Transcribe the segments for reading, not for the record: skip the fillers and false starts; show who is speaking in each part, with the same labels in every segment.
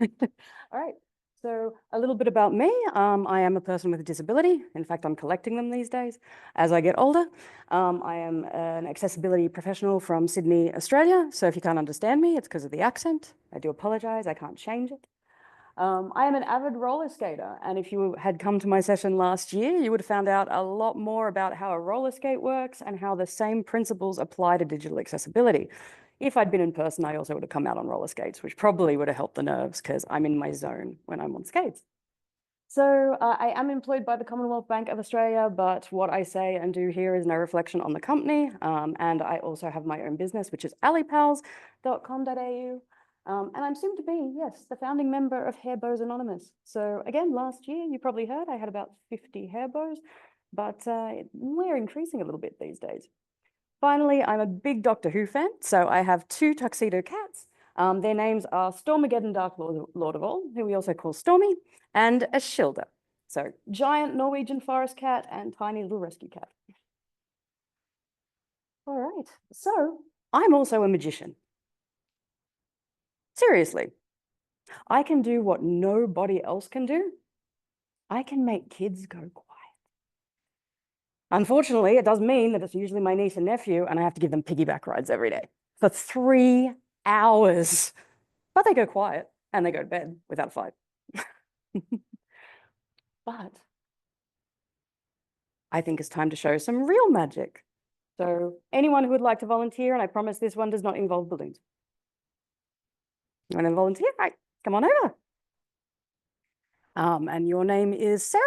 Speaker 1: All right. So a little bit about me. I am a person with a disability. In fact, I'm collecting them these days as I get older. I am an accessibility professional from Sydney, Australia. So if you can't understand me, it's because of the accent. I do apologize. I can't change it. I am an avid roller skater. And if you had come to my session last year, you would have found out a lot more about how a roller skate works and how the same principles apply to digital accessibility. If I'd been in person, I also would have come out on roller skates, which probably would have helped the nerves because I'm in my zone when I'm on skates. So I am employed by the Commonwealth Bank of Australia, but what I say and do here is no reflection on the company. And I also have my own business, which is alipals.com.au. And I'm soon to be, yes, the founding member of Hair Bows Anonymous. So again, last year, you probably heard I had about 50 hair bows, but we're increasing a little bit these days. Finally, I'm a big Doctor Who fan, so I have 2 tuxedo cats. Their names are Stormageddon Dark Lord of All, who we also call Stormy, and Ashilda. So giant Norwegian forest cat and tiny little rescue cat. All right, so I'm also a magician. Seriously, I can do what nobody else can do. I can make kids go quiet. Unfortunately, it does mean that it's usually my niece and nephew, and I have to give them piggyback rides every day for 3 hours. But they go quiet and they go to bed without a fight. But I think it's time to show some real magic. So anyone who would like to volunteer, and I promise this one does not involve balloons. You want to volunteer? Right, come on over. And your name is Sarah.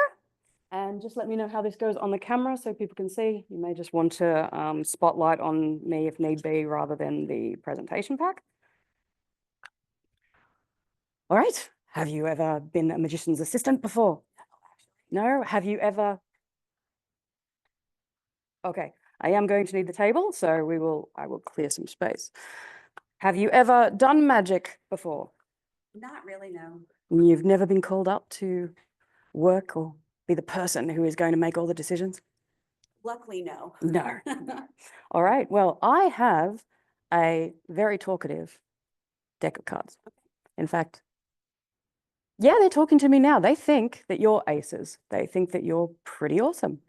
Speaker 1: And just let me know how this goes on the camera so people can see. You may just want to spotlight on me if need be, rather than the presentation pack. All right. Have you ever been a magician's assistant before? No? Have you ever? Okay. I am going to need the table, so I will clear some space. Have you ever done magic before?
Speaker 2: Not really, no.
Speaker 1: You've never been called up to work or be the person who is going to make all the decisions?
Speaker 2: Luckily, no.
Speaker 1: No. All right. Well, I have a very talkative deck of cards. In fact, yeah, they're talking to me now. They think that you're aces. They think that you're pretty awesome.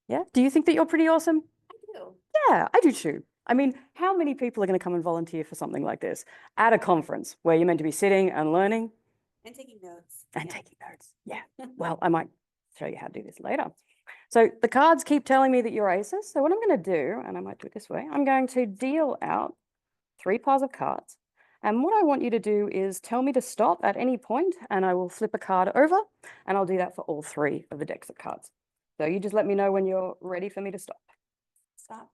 Speaker 1: Yeah. Do you think that you're pretty awesome?
Speaker 2: I do.
Speaker 1: Yeah, I do too. I mean, how many people are going to come and volunteer for something like this at a conference where you're meant to be sitting and learning?
Speaker 2: And taking notes.
Speaker 1: And
Speaker 2: Yeah.
Speaker 1: taking notes. Yeah. Well, I might show you how to do this later. So the cards keep telling me that you're aces. So what I'm going to do, and I might do it this way, I'm going to deal out 3 piles of cards. And what I want you to do is tell me to stop at any point, and I will flip a card over, and I'll do that for all 3 of the decks of cards. So you just let me know when you're ready for me to stop.
Speaker 2: Stop.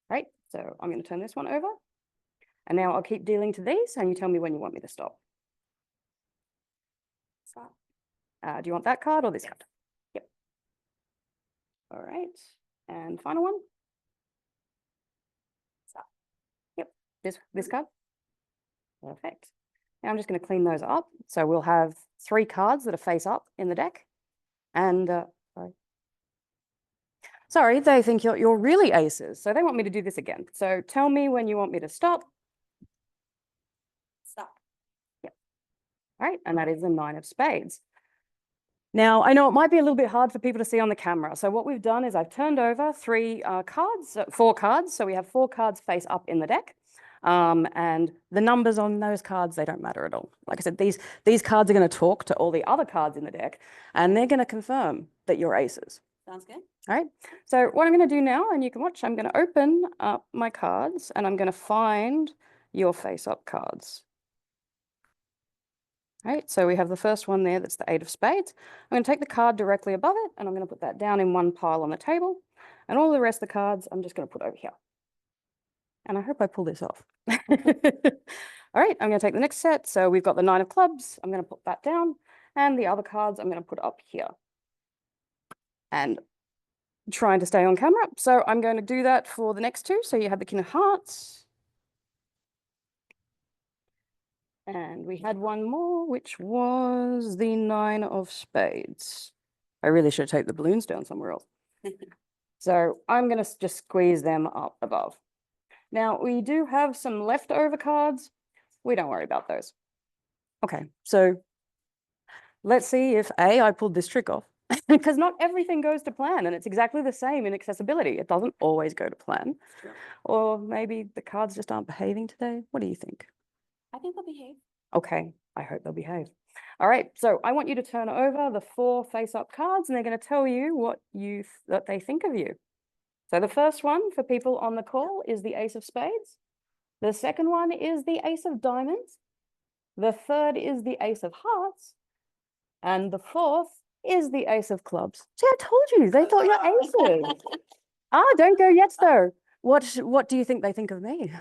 Speaker 1: Right? So I'm going to turn this one over. And now I'll keep dealing to these, and you tell me when you want me to stop.
Speaker 2: Stop.
Speaker 1: Do you want that card or this
Speaker 2: Yes.
Speaker 1: card? Yep. All right. And final one.
Speaker 2: Stop.
Speaker 1: Yep. This card. Perfect. Now I'm just going to clean those up. So we'll have 3 cards that are face up in the deck. And sorry, they think you're really aces. So they want me to do this again. So tell me when you want me to stop.
Speaker 2: Stop.
Speaker 1: Yep. All right. And that is the 9 of spades. Now, I know it might be a little bit hard for people to see on the camera. So what we've done is I've turned over 4 cards. So we have 4 cards face up in the deck. And the numbers on those cards, they don't matter at all. Like I said, these cards are going to talk to all the other cards in the deck, and they're going to confirm that you're aces.
Speaker 2: Sounds good.
Speaker 1: All right. So what I'm going to do now, and you can watch, I'm going to open up my cards, and I'm going to find your face-up cards. All right, so we have the first one there, that's the 8 of spades. I'm going to take the card directly above it, and I'm going to put that down in one pile on the table. And all the rest of the cards, I'm just going to put over here. And I hope I pull this off. All right, I'm going to take the next set. So we've got the 9 of clubs. I'm going to put that down. And the other cards I'm going to put up here. And trying to stay on camera. So I'm going to do that for the next 2. So you have the King of Hearts. And we had one more, which was the 9 of spades. I really should take the balloons down somewhere else. So I'm going to just squeeze them up above. Now, we do have some leftover cards. We don't worry about those. Okay, so let's see if I pulled this trick off. Because not everything goes to plan, and it's exactly the same in accessibility. It doesn't always go to plan.
Speaker 2: True.
Speaker 1: Or maybe the cards just aren't behaving today. What do you think?
Speaker 2: I think they'll behave.
Speaker 1: Okay, I hope they'll behave. All right, so I want you to turn over the 4 face-up cards, and they're going to tell you what that they think of you. So the first one for people on the call is the Ace of Spades. The second one is the Ace of Diamonds. The third is the Ace of Hearts. And the fourth is the Ace of Clubs. See, I told you, they thought you're aces. Don't go yet though. What do you think they think of me?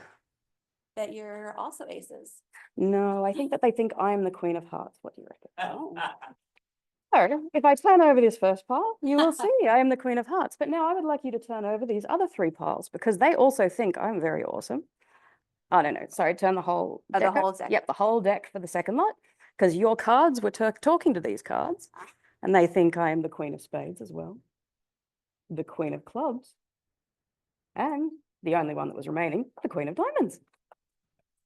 Speaker 2: That you're also aces.
Speaker 1: No, I think that they think I'm the Queen of Hearts. What do you reckon?
Speaker 2: Oh.
Speaker 1: So if I turn over this first pile, you will see I am the Queen of Hearts. But now I would like you to turn over these other 3 piles because they also think I'm very awesome. Oh, no, sorry, turn the whole
Speaker 2: Oh, the
Speaker 1: deck.
Speaker 2: whole deck.
Speaker 1: Yep, the whole deck for the second lot because your cards were talking to these cards and they think I am the Queen of Spades as well, the Queen of Clubs, and the only one that was remaining, the Queen of Diamonds.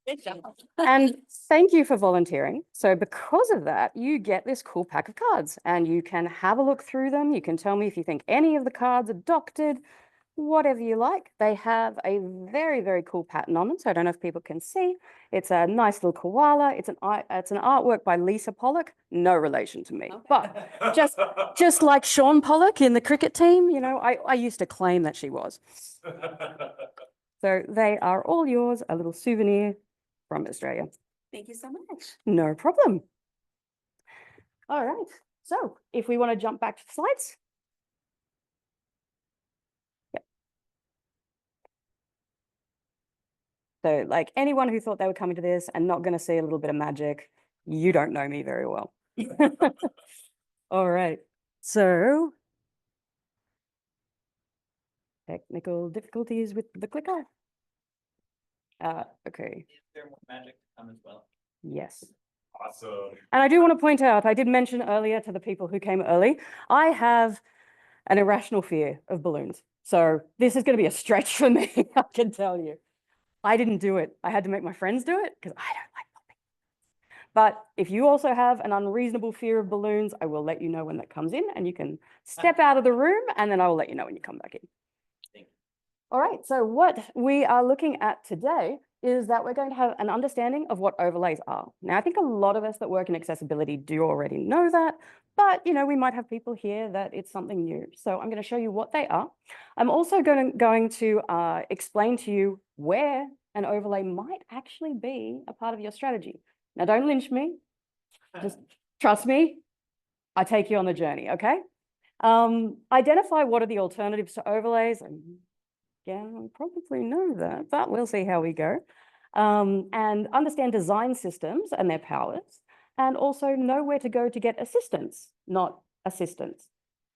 Speaker 2: Good job.
Speaker 1: And thank you for volunteering. So because of that, you get this cool pack of cards and you can have a look through them. You can tell me if you think any of the cards are doctored, whatever you like. They have a very, very cool pattern on them. So I don't know if people can see. It's a nice little koala. It's an artwork by Lisa Pollock. No relation to me,
Speaker 2: Okay.
Speaker 1: but just like Sean Pollock in the cricket team, you know, I used to claim that she was. So they are all yours, a little souvenir from Australia.
Speaker 2: Thank you so much.
Speaker 1: No problem. All right. So if we want to jump back to the slides. Yep. So like anyone who thought they were coming to this and not going to see a little bit of magic, you don't know me very well. All right. So technical difficulties with the clicker. Okay.
Speaker 3: Is there more magic to come as well?
Speaker 1: Yes.
Speaker 4: Awesome.
Speaker 1: And I do want to point out, I did mention earlier to the people who came early, I have an irrational fear of balloons. So this is going to be a stretch for me, I can tell you. I didn't do it. I had to make my friends do it because I don't like popping. But if you also have an unreasonable fear of balloons, I will let you know when that comes in and you can step out of the room and then I will let you know when you come back in.
Speaker 3: Thank you.
Speaker 1: All right, so what we are looking at today is that we're going to have an understanding of what overlays are. Now, I think a lot of us that work in accessibility do already know that, but you know, we might have people here that it's something new. So I'm going to show you what they are. I'm also going to explain to you where an overlay might actually be a part of your strategy. Now, don't lynch me, just trust me, I take you on the journey, okay? Identify what are the alternatives to overlays. Yeah, I probably know that, but we'll see how we go. And understand design systems and their powers, and also know where to go to get assistance, not assistance.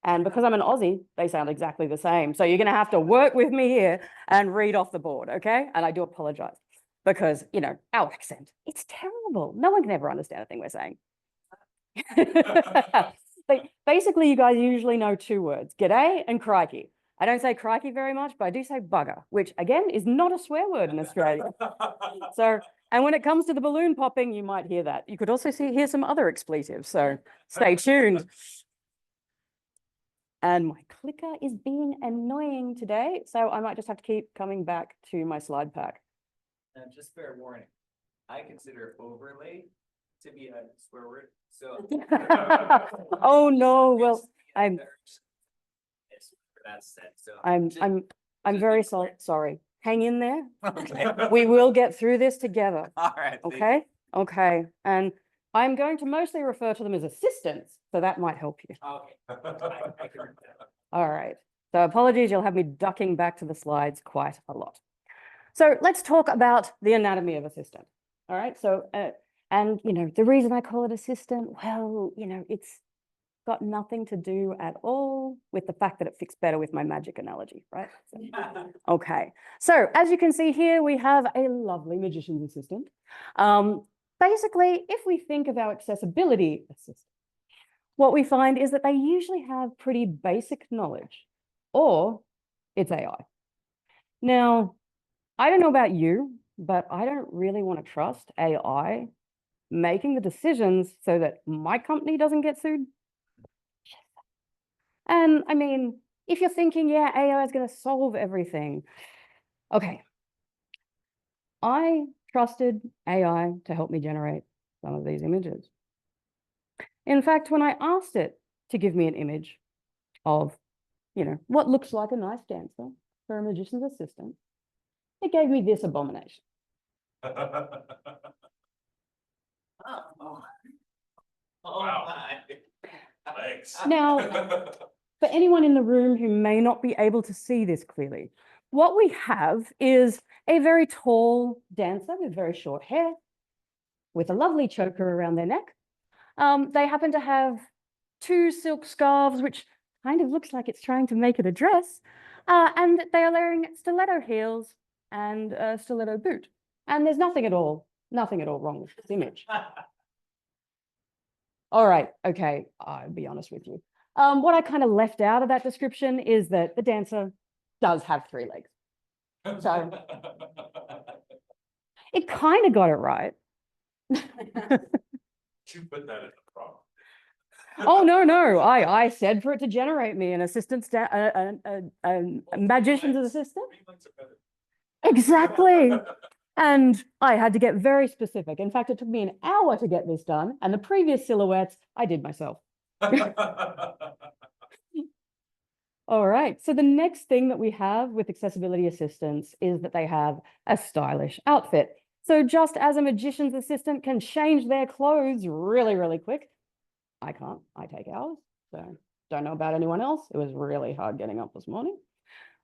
Speaker 1: And because I'm an Aussie, they sound exactly the same. So you're going to have to work with me here and read off the board, okay? And I do apologize because, you know, our accent, it's terrible. No one can ever understand a thing we're saying. Basically, you guys usually know 2 words, g'day and crikey. I don't say crikey very much, but I do say bugger, which again is not a swear word in Australia. So, and when it comes to the balloon popping, you might hear that. You could also hear some other expletives, so stay tuned. And my clicker is being annoying today, so I might just have to keep coming back to my slide pack.
Speaker 3: Just fair warning, I consider overlay to be a swear word, so.
Speaker 1: Oh no, well, I'm
Speaker 3: For that sense, so.
Speaker 1: I'm very sorry. Hang in there.
Speaker 3: Okay.
Speaker 1: We will get through this together.
Speaker 3: All right. thank you.
Speaker 1: Okay? Okay. And I'm going to mostly refer to them as assistants, so that might help you.
Speaker 3: Okay. I can read that.
Speaker 1: All right. So apologies, you'll have me ducking back to the slides quite a lot. So let's talk about the anatomy of assistant. All right. So, and you know, the reason I call it assistant, well, you know, it's got nothing to do at all with the fact that it fits better with my magic analogy, right? So, okay. So as you can see here, we have a lovely magician's assistant. Basically, if we think of our accessibility assistant, what we find is that they usually have pretty basic knowledge, or it's AI. Now, I don't know about you, but I don't really want to trust AI making the decisions so that my company doesn't get sued. And I mean, if you're thinking, yeah, AI is going to solve everything. Okay. I trusted AI to help me generate some of these images. In fact, when I asked it to give me an image of, what looks like a nice dancer for a magician's assistant, it gave me this abomination.
Speaker 3: Oh.
Speaker 4: Wow.
Speaker 3: My.
Speaker 4: Thanks.
Speaker 1: Now, for anyone in the room who may not be able to see this clearly, what we have is a very tall dancer with very short hair, with a lovely choker around their neck. They happen to have 2 silk scarves, which kind of looks like it's trying to make it a dress. And they are wearing stiletto heels and a stiletto boot. And there's nothing at all wrong with this image. All right, okay, I'll be honest with you. What I kind of left out of that description is that the dancer does have 3 legs. So it kind of got it right.
Speaker 4: You put that in the prompt.
Speaker 1: Oh, no, I said for it to generate me an assistant, a magician's assistant. Exactly. And I had to get very specific. In fact, it took me an hour to get this done. And the previous silhouettes, I did myself. All right. So the next thing that we have with accessibility assistants is that they have a stylish outfit. So just as a magician's assistant can change their clothes really, really quick, I can't. I take hours. So don't know about anyone else. It was really hard getting up this morning.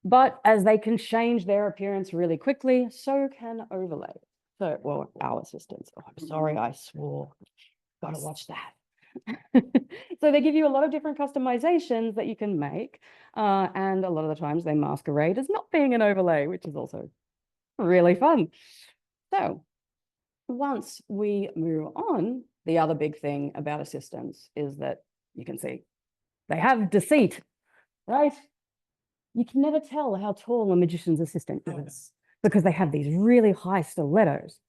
Speaker 1: But as they can change their appearance really quickly, so can overlay. So, well, our assistants. Oh, I'm sorry, I swore. Gotta watch that. So they give you a lot of different customizations that you can make. And a lot of the times they masquerade as not being an overlay, which is also really fun. So once we move on, the other big thing about assistants is that you can see they have deceit, right? You can never tell how tall a magician's assistant is because they have these really high stilettos.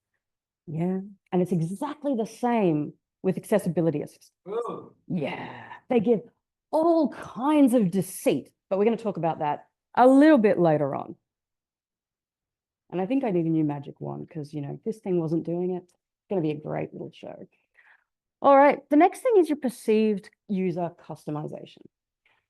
Speaker 1: Yeah. And it's exactly the same with accessibility assistants.
Speaker 3: Ooh.
Speaker 1: Yeah. They give all kinds of deceit, but we're going to talk about that a little bit later on. And I think I need a new magic wand because, if this thing wasn't doing it, it's going to be a great little show. All right. The next thing is your perceived user customization.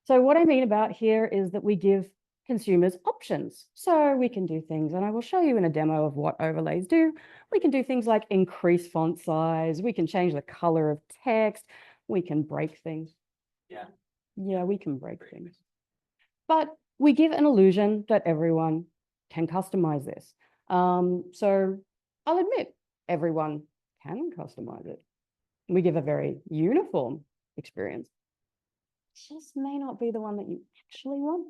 Speaker 1: So what I mean about here is that we give consumers options. So we can do things, and I will show you in a demo of what overlays do. We can do things like increase font size. We can change the color of text. We can break things.
Speaker 3: Yeah.
Speaker 1: Yeah, we can break things. But we give an illusion that everyone can customize this. So I'll admit, everyone can customize it. We give a very uniform experience. Just may not be the one that you actually want.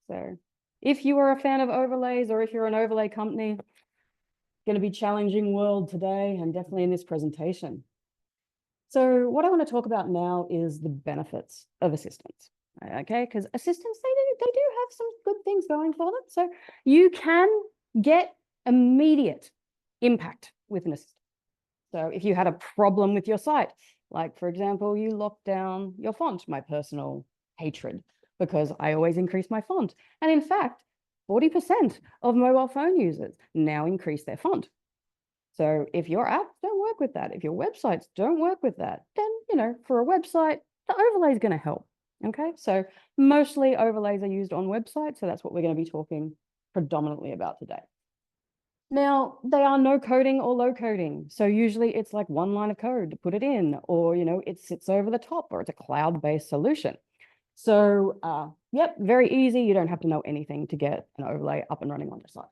Speaker 1: So if you are a fan of overlays or if you're an overlay company, it's going to be a challenging world today and definitely in this presentation. So what I want to talk about now is the benefits of assistants. Okay, because assistants, they do have some good things going for them. So you can get immediate impact with an assistant. So if you had a problem with your site, like for example, you locked down your font, my personal hatred, because I always increase my font. And in fact, 40% of mobile phone users now increase their font. So if your apps don't work with that, if your websites don't work with that, then, for a website, the overlay is going to help. Okay, so mostly overlays are used on websites. So that's what we're going to be talking predominantly about today. Now, they are no coding or low coding. So usually it's like one line of code to put it in, or, it sits over the top, or it's a cloud-based solution. So, yep, very easy. You don't have to know anything to get an overlay up and running on your site.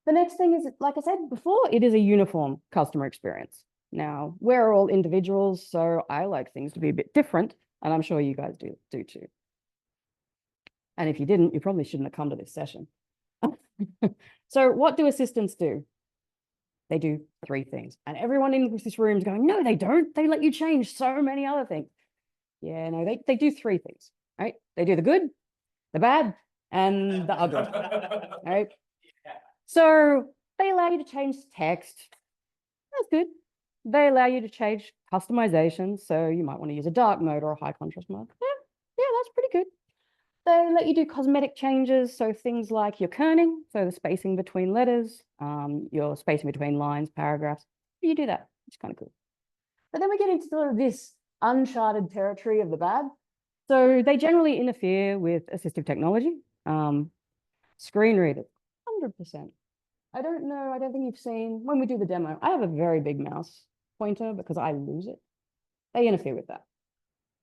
Speaker 1: The next thing is, like I said before, it is a uniform customer experience. Now, we're all individuals, so I like things to be a bit different, and I'm sure you guys do too. And if you didn't, you probably shouldn't have come to this session. So what do assistants do? They do 3 things. And everyone in this room is going, no, they don't. They let you change so many other things. Yeah, no, they do 3 things, right? They do the good, the bad, and the ugly, right?
Speaker 3: Yeah.
Speaker 1: So they allow you to change text. That's good. they allow you to change customizations. So you might want to use a dark mode or a high contrast mode. Yeah, that's pretty good. They let you do cosmetic changes. So things like your kerning, so the spacing between letters, your spacing between lines, paragraphs. You do that. It's kind of cool. But then we get into sort of this uncharted territory of the bad. So they generally interfere with assistive technology. Screen readers, 100%. I don't know, I don't think you've seen, when we do the demo, I have a very big mouse pointer because I lose it. They interfere with that.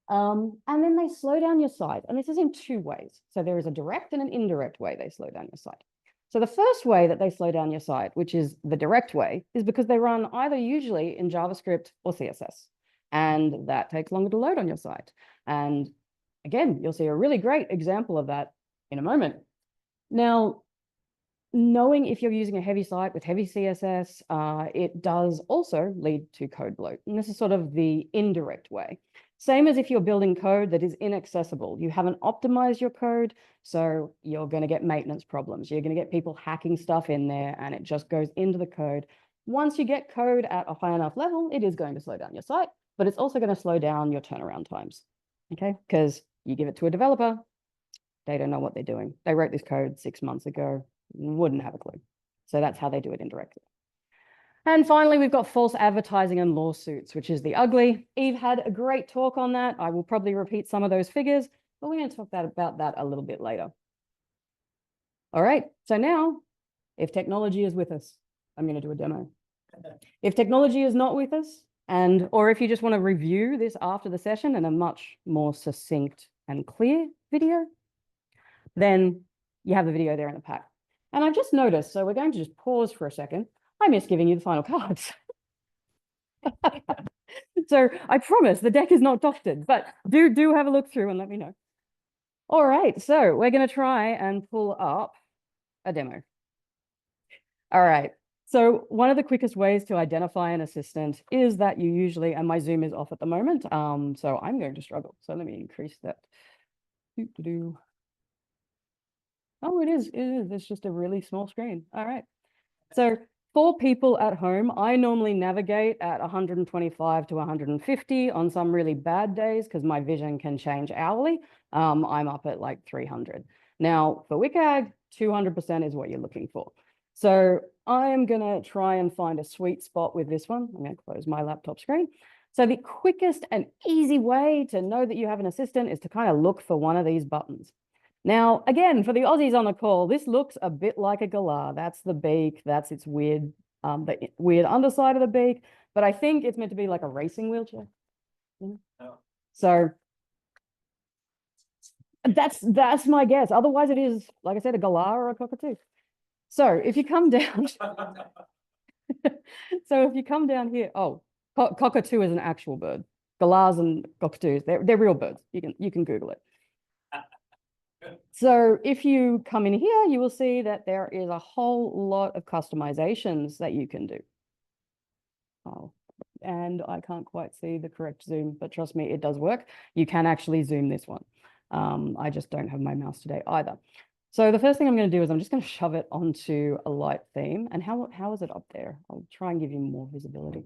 Speaker 1: And then they slow down your site. And this is in two ways. So there is a direct and an indirect way they slow down your site. So the first way that they slow down your site, which is the direct way, is because they run either usually in JavaScript or CSS. And that takes longer to load on your site. And again, you'll see a really great example of that in a moment. Now, knowing if you're using a heavy site with heavy CSS, it does also lead to code bloat. And this is sort of the indirect way. Same as if you're building code that is inaccessible. You haven't optimized your code, so you're going to get maintenance problems. You're going to get people hacking stuff in there, and it just goes into the code. Once you get code at a high enough level, it is going to slow down your site, but it's also going to slow down your turnaround times, okay? Because you give it to a developer, they don't know what they're doing. They wrote this code 6 months ago, wouldn't have a clue. So that's how they do it indirectly. And finally, we've got false advertising and lawsuits, which is the ugly. Eve had a great talk on that. I will probably repeat some of those figures, but we're going to talk about that a little bit later. All right, so now, if technology is with us, I'm going to do a demo. If technology is not with us, or if you just want to review this after the session in a much more succinct and clear video, then you have the video there in the pack. And I've just noticed, so we're going to just pause for a second. I miss giving you the final cards. So I promise the deck is not doctored, but do have a look through and let me know. All right, so we're going to try and pull up a demo. All right, so one of the quickest ways to identify an assistant is that you usually, and my Zoom is off at the moment, so I'm going to struggle. So let me increase that. Oh, it is. It's just a really small screen. All right. So for people at home, I normally navigate at 125 to 150 on some really bad days because my vision can change hourly. I'm up at like 300. Now for WCAG, 200% is what you're looking for. So I'm going to try and find a sweet spot with this one. I'm going to close my laptop screen. So the quickest and easy way to know that you have an assistant is to kind of look for one of these buttons. Now, again, for the Aussies on the call, this looks a bit like a galah. That's the beak. That's its weird, the weird underside of the beak. But I think it's meant to be like a racing wheelchair.
Speaker 3: Oh.
Speaker 1: So that's my guess. Otherwise, it is, like I said, a galah or a cockatoo. So if you come down, so if you come down here, oh, cockatoo is an actual bird. Galahs and cockatoos, they're real birds. You can Google it. So if you come in here, you will see that there is a whole lot of customizations that you can do. Oh, and I can't quite see the correct zoom, but trust me, it does work. You can actually zoom this one. I just don't have my mouse today either. So the first thing I'm going to do is I'm just going to shove it onto a light theme. And how is it up there? I'll try and give you more visibility.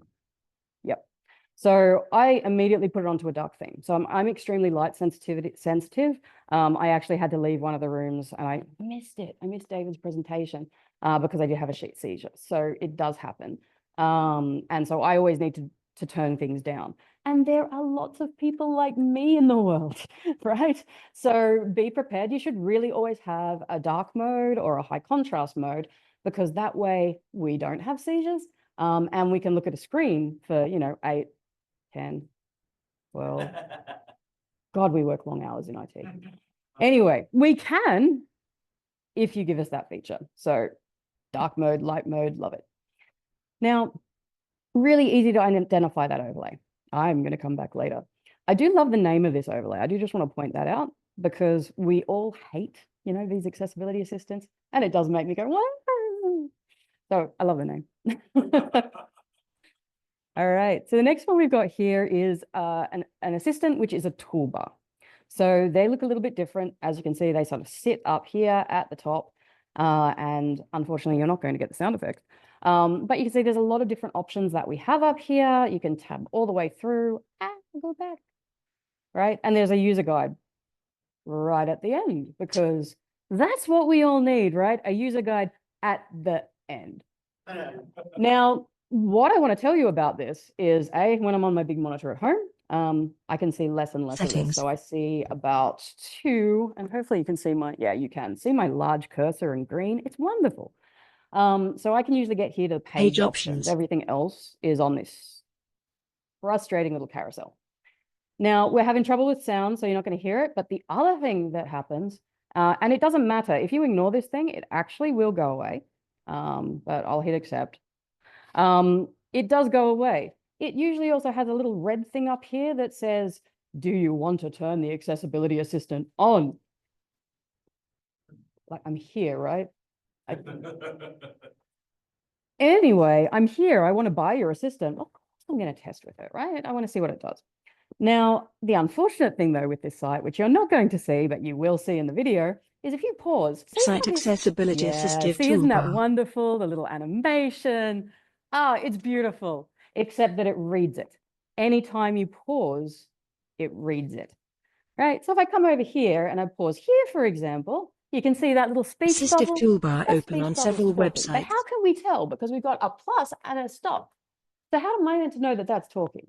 Speaker 1: Yep. So I immediately put it onto a dark theme. So I'm extremely light sensitive. I actually had to leave one of the rooms and I missed it. I missed David's presentation because I did have a sheet seizure. So it does happen. And so I always need to turn things down. And there are lots of people like me in the world, right? So be prepared. You should really always have a dark mode or a high contrast mode because that way we don't have seizures. And we can look at a screen for, 8, 10, 12. God, we work long hours in IT. Anyway, we can if you give us that feature. So dark mode, light mode, love it. Now, really easy to identify that overlay. I'm going to come back later. I do love the name of this overlay. I do just want to point that out because we all hate, these accessibility assistants, and it does make me go, wow. So I love the name. All right, so the next one we've got here is an assistant, which is a toolbar. So they look a little bit different. As you can see, they sort of sit up here at the top. And unfortunately, you're not going to get the sound effects. But you can see there's a lot of different options that we have up here. You can tab all the way through and go back, right? And there's a user guide right at the end, because that's what we all need, right? A user guide at the end. Now, what I want to tell you about this is, when I'm on my big monitor at home, I can see less and less of this.
Speaker 5: Settings.
Speaker 1: So I see about 2, and hopefully you can see you can see my large cursor in green. It's wonderful. So I can usually get here to page options.
Speaker 5: options.
Speaker 1: Everything else is on this frustrating little carousel. Now, we're having trouble with sound, so you're not going to hear it. But the other thing that happens, and it doesn't matter, if you ignore this thing, it actually will go away. But I'll hit accept. It does go away. It usually also has a little red thing up here that says, do you want to turn the accessibility assistant on? Like, I'm here, right? Anyway, I'm here. I want to buy your assistant. Of course, I'm going to test with it, right? I want to see what it does. Now, the unfortunate thing, though, with this site, which you're not going to see, but you will see in the video, is if you pause. see
Speaker 5: Site
Speaker 1: how this-
Speaker 5: accessibility
Speaker 1: Yeah,
Speaker 5: assistive
Speaker 1: see, isn't that
Speaker 5: toolbar.
Speaker 1: wonderful? The little animation. Oh, it's beautiful, except that it reads it. Anytime you pause, it reads it, right? So if I come over here and I pause here, for example, you can see that little speech
Speaker 5: Assistive
Speaker 1: bubble.
Speaker 5: toolbar
Speaker 1: That
Speaker 5: open
Speaker 1: speech
Speaker 5: on
Speaker 1: bubble's
Speaker 5: several
Speaker 1: talking. But
Speaker 5: websites.
Speaker 1: how can we tell? Because we've got a plus and a stop. So how am I meant to know that that's talking,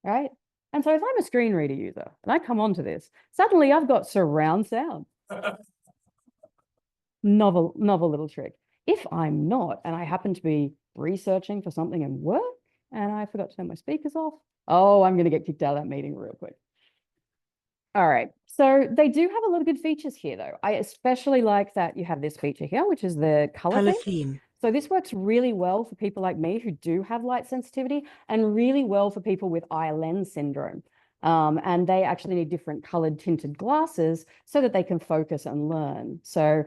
Speaker 1: right? And so if I'm a screen reader user and I come onto this, suddenly I've got surround sound. Novel little trick. If I'm not, and I happen to be researching for something in work and I forgot to turn my speakers off, oh, I'm going to get kicked out of that meeting real quick. All right, so they do have a lot of good features here, though. I especially like that you have this feature here, which is the color
Speaker 5: Color
Speaker 1: theme.
Speaker 5: theme.
Speaker 1: So this works really well for people like me who do have light sensitivity, and really well for people with eye lens syndrome. And they actually need different colored tinted glasses so that they can focus and learn. So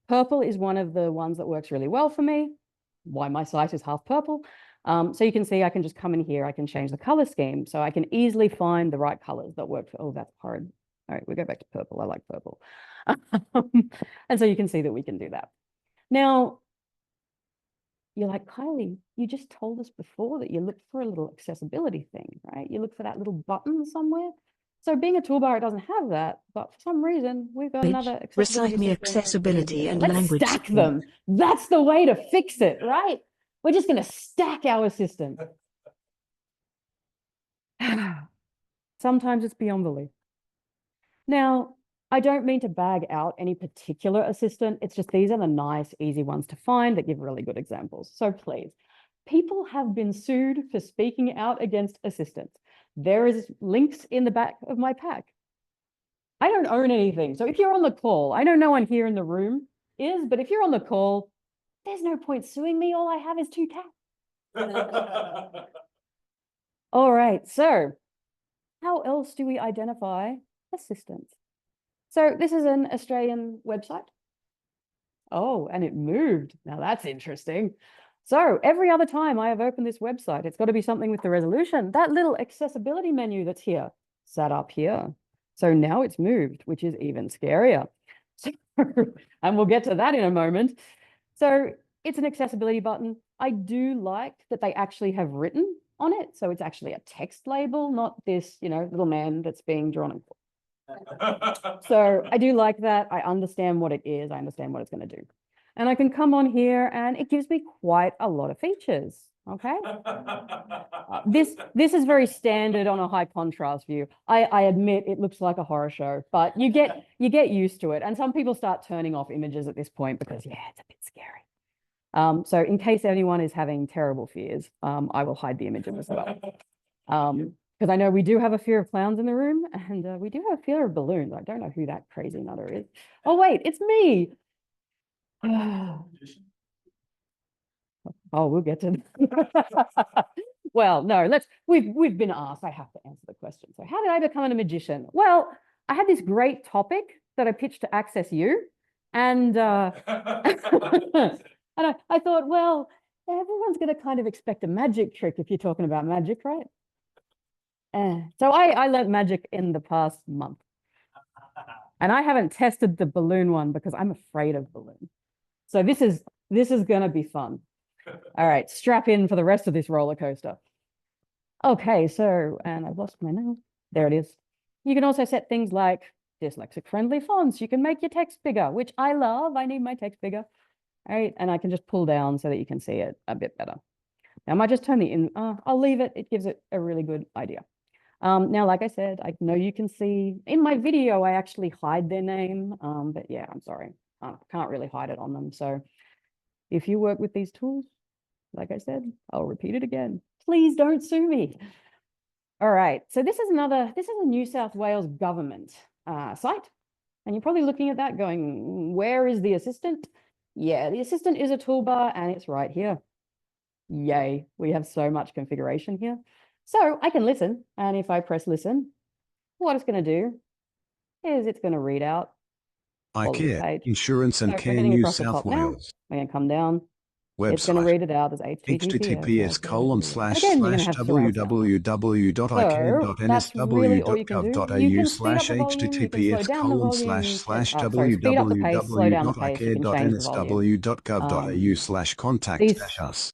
Speaker 1: purple is one of the ones that works really well for me. Why my site is half purple. So you can see I can just come in here, I can change the color scheme. So I can easily find the right colors that work for, oh, that's horrid. All right, we go back to purple. I like purple. And so you can see that we can do that. Now, you're like, Kylie, you just told us before that you looked for a little accessibility thing, right? You look for that little button somewhere. So being a toolbar, it doesn't have that, but for some reason, we've got
Speaker 5: Which
Speaker 1: another
Speaker 5: recite me
Speaker 1: assistant.
Speaker 5: accessibility and
Speaker 1: Let's
Speaker 5: language
Speaker 1: stack
Speaker 5: support.
Speaker 1: them. That's the way to fix it, right? We're just going to stack our assistant. Sometimes it's beyond belief. Now, I don't mean to bag out any particular assistant. It's just these are the nice, easy ones to find that give really good examples. So please, people have been sued for speaking out against assistants. There is links in the back of my pack. I don't own anything. So if you're on the call, I know no one here in the room is, but if you're on the call, there's no point suing me. All I have is 2 tabs. All right, so how else do we identify assistants? So this is an Australian website. Oh, and it moved. Now that's interesting. So every other time I have opened this website, it's got to be something with the resolution. That little accessibility menu that's here, sat up here. So now it's moved, which is even scarier. So, and we'll get to that in a moment. So it's an accessibility button. I do like that they actually have written on it. So it's actually a text label, not this, little man that's being drawn on. So I do like that. I understand what it is. I understand what it's going to do. And I can come on here and it gives me quite a lot of features. Okay. This is very standard on a high contrast view. I admit it looks like a horror show, but you get used to it. And some people start turning off images at this point because, yeah, it's a bit scary. So in case anyone is having terrible fears, I will hide the images as well. Because I know we do have a fear of clowns in the room, and we do have a fear of balloons. I don't know who that crazy nutter is. Oh, wait, it's me. Oh, we'll get to that. Well, no, we've been asked. I have to answer the question. So how did I become a magician? Well, I had this great topic that I pitched to Access U, and and I thought, well, everyone's going to kind of expect a magic trick if you're talking about magic, right? So I learned magic in the past month. And I haven't tested the balloon one because I'm afraid of balloons. So this is going to be fun. All right, strap in for the rest of this roller coaster. Okay, so, and I've lost my nail. There it is. You can also set things like dyslexic friendly fonts. You can make your text bigger, which I love. I need my text bigger. All right, and I can just pull down so that you can see it a bit better. Now, I might just turn the in, I'll leave it. It gives it a really good idea. Now, like I said, I know you can see in my video, I actually hide their name. But yeah, I'm sorry. I can't really hide it on them. So if you work with these tools, like I said, I'll repeat it again. Please don't sue me. All right, so this is a New South Wales government site. And you're probably looking at that going, where is the assistant? Yeah, the assistant is a toolbar and it's right here. Yay, we have so much configuration here. So I can listen, and if I press listen, what it's going to do is it's going to read out all of the
Speaker 5: iCare,
Speaker 1: page.
Speaker 5: Insurance and
Speaker 1: So
Speaker 5: Care
Speaker 1: heading
Speaker 5: New
Speaker 1: across the
Speaker 5: South
Speaker 1: top now,
Speaker 5: Wales.
Speaker 1: I'm going to come down. It's going to
Speaker 5: Website.
Speaker 1: read it out as
Speaker 5: https://www.care.nsw.au/https://www.care.nsw.au/contact-us.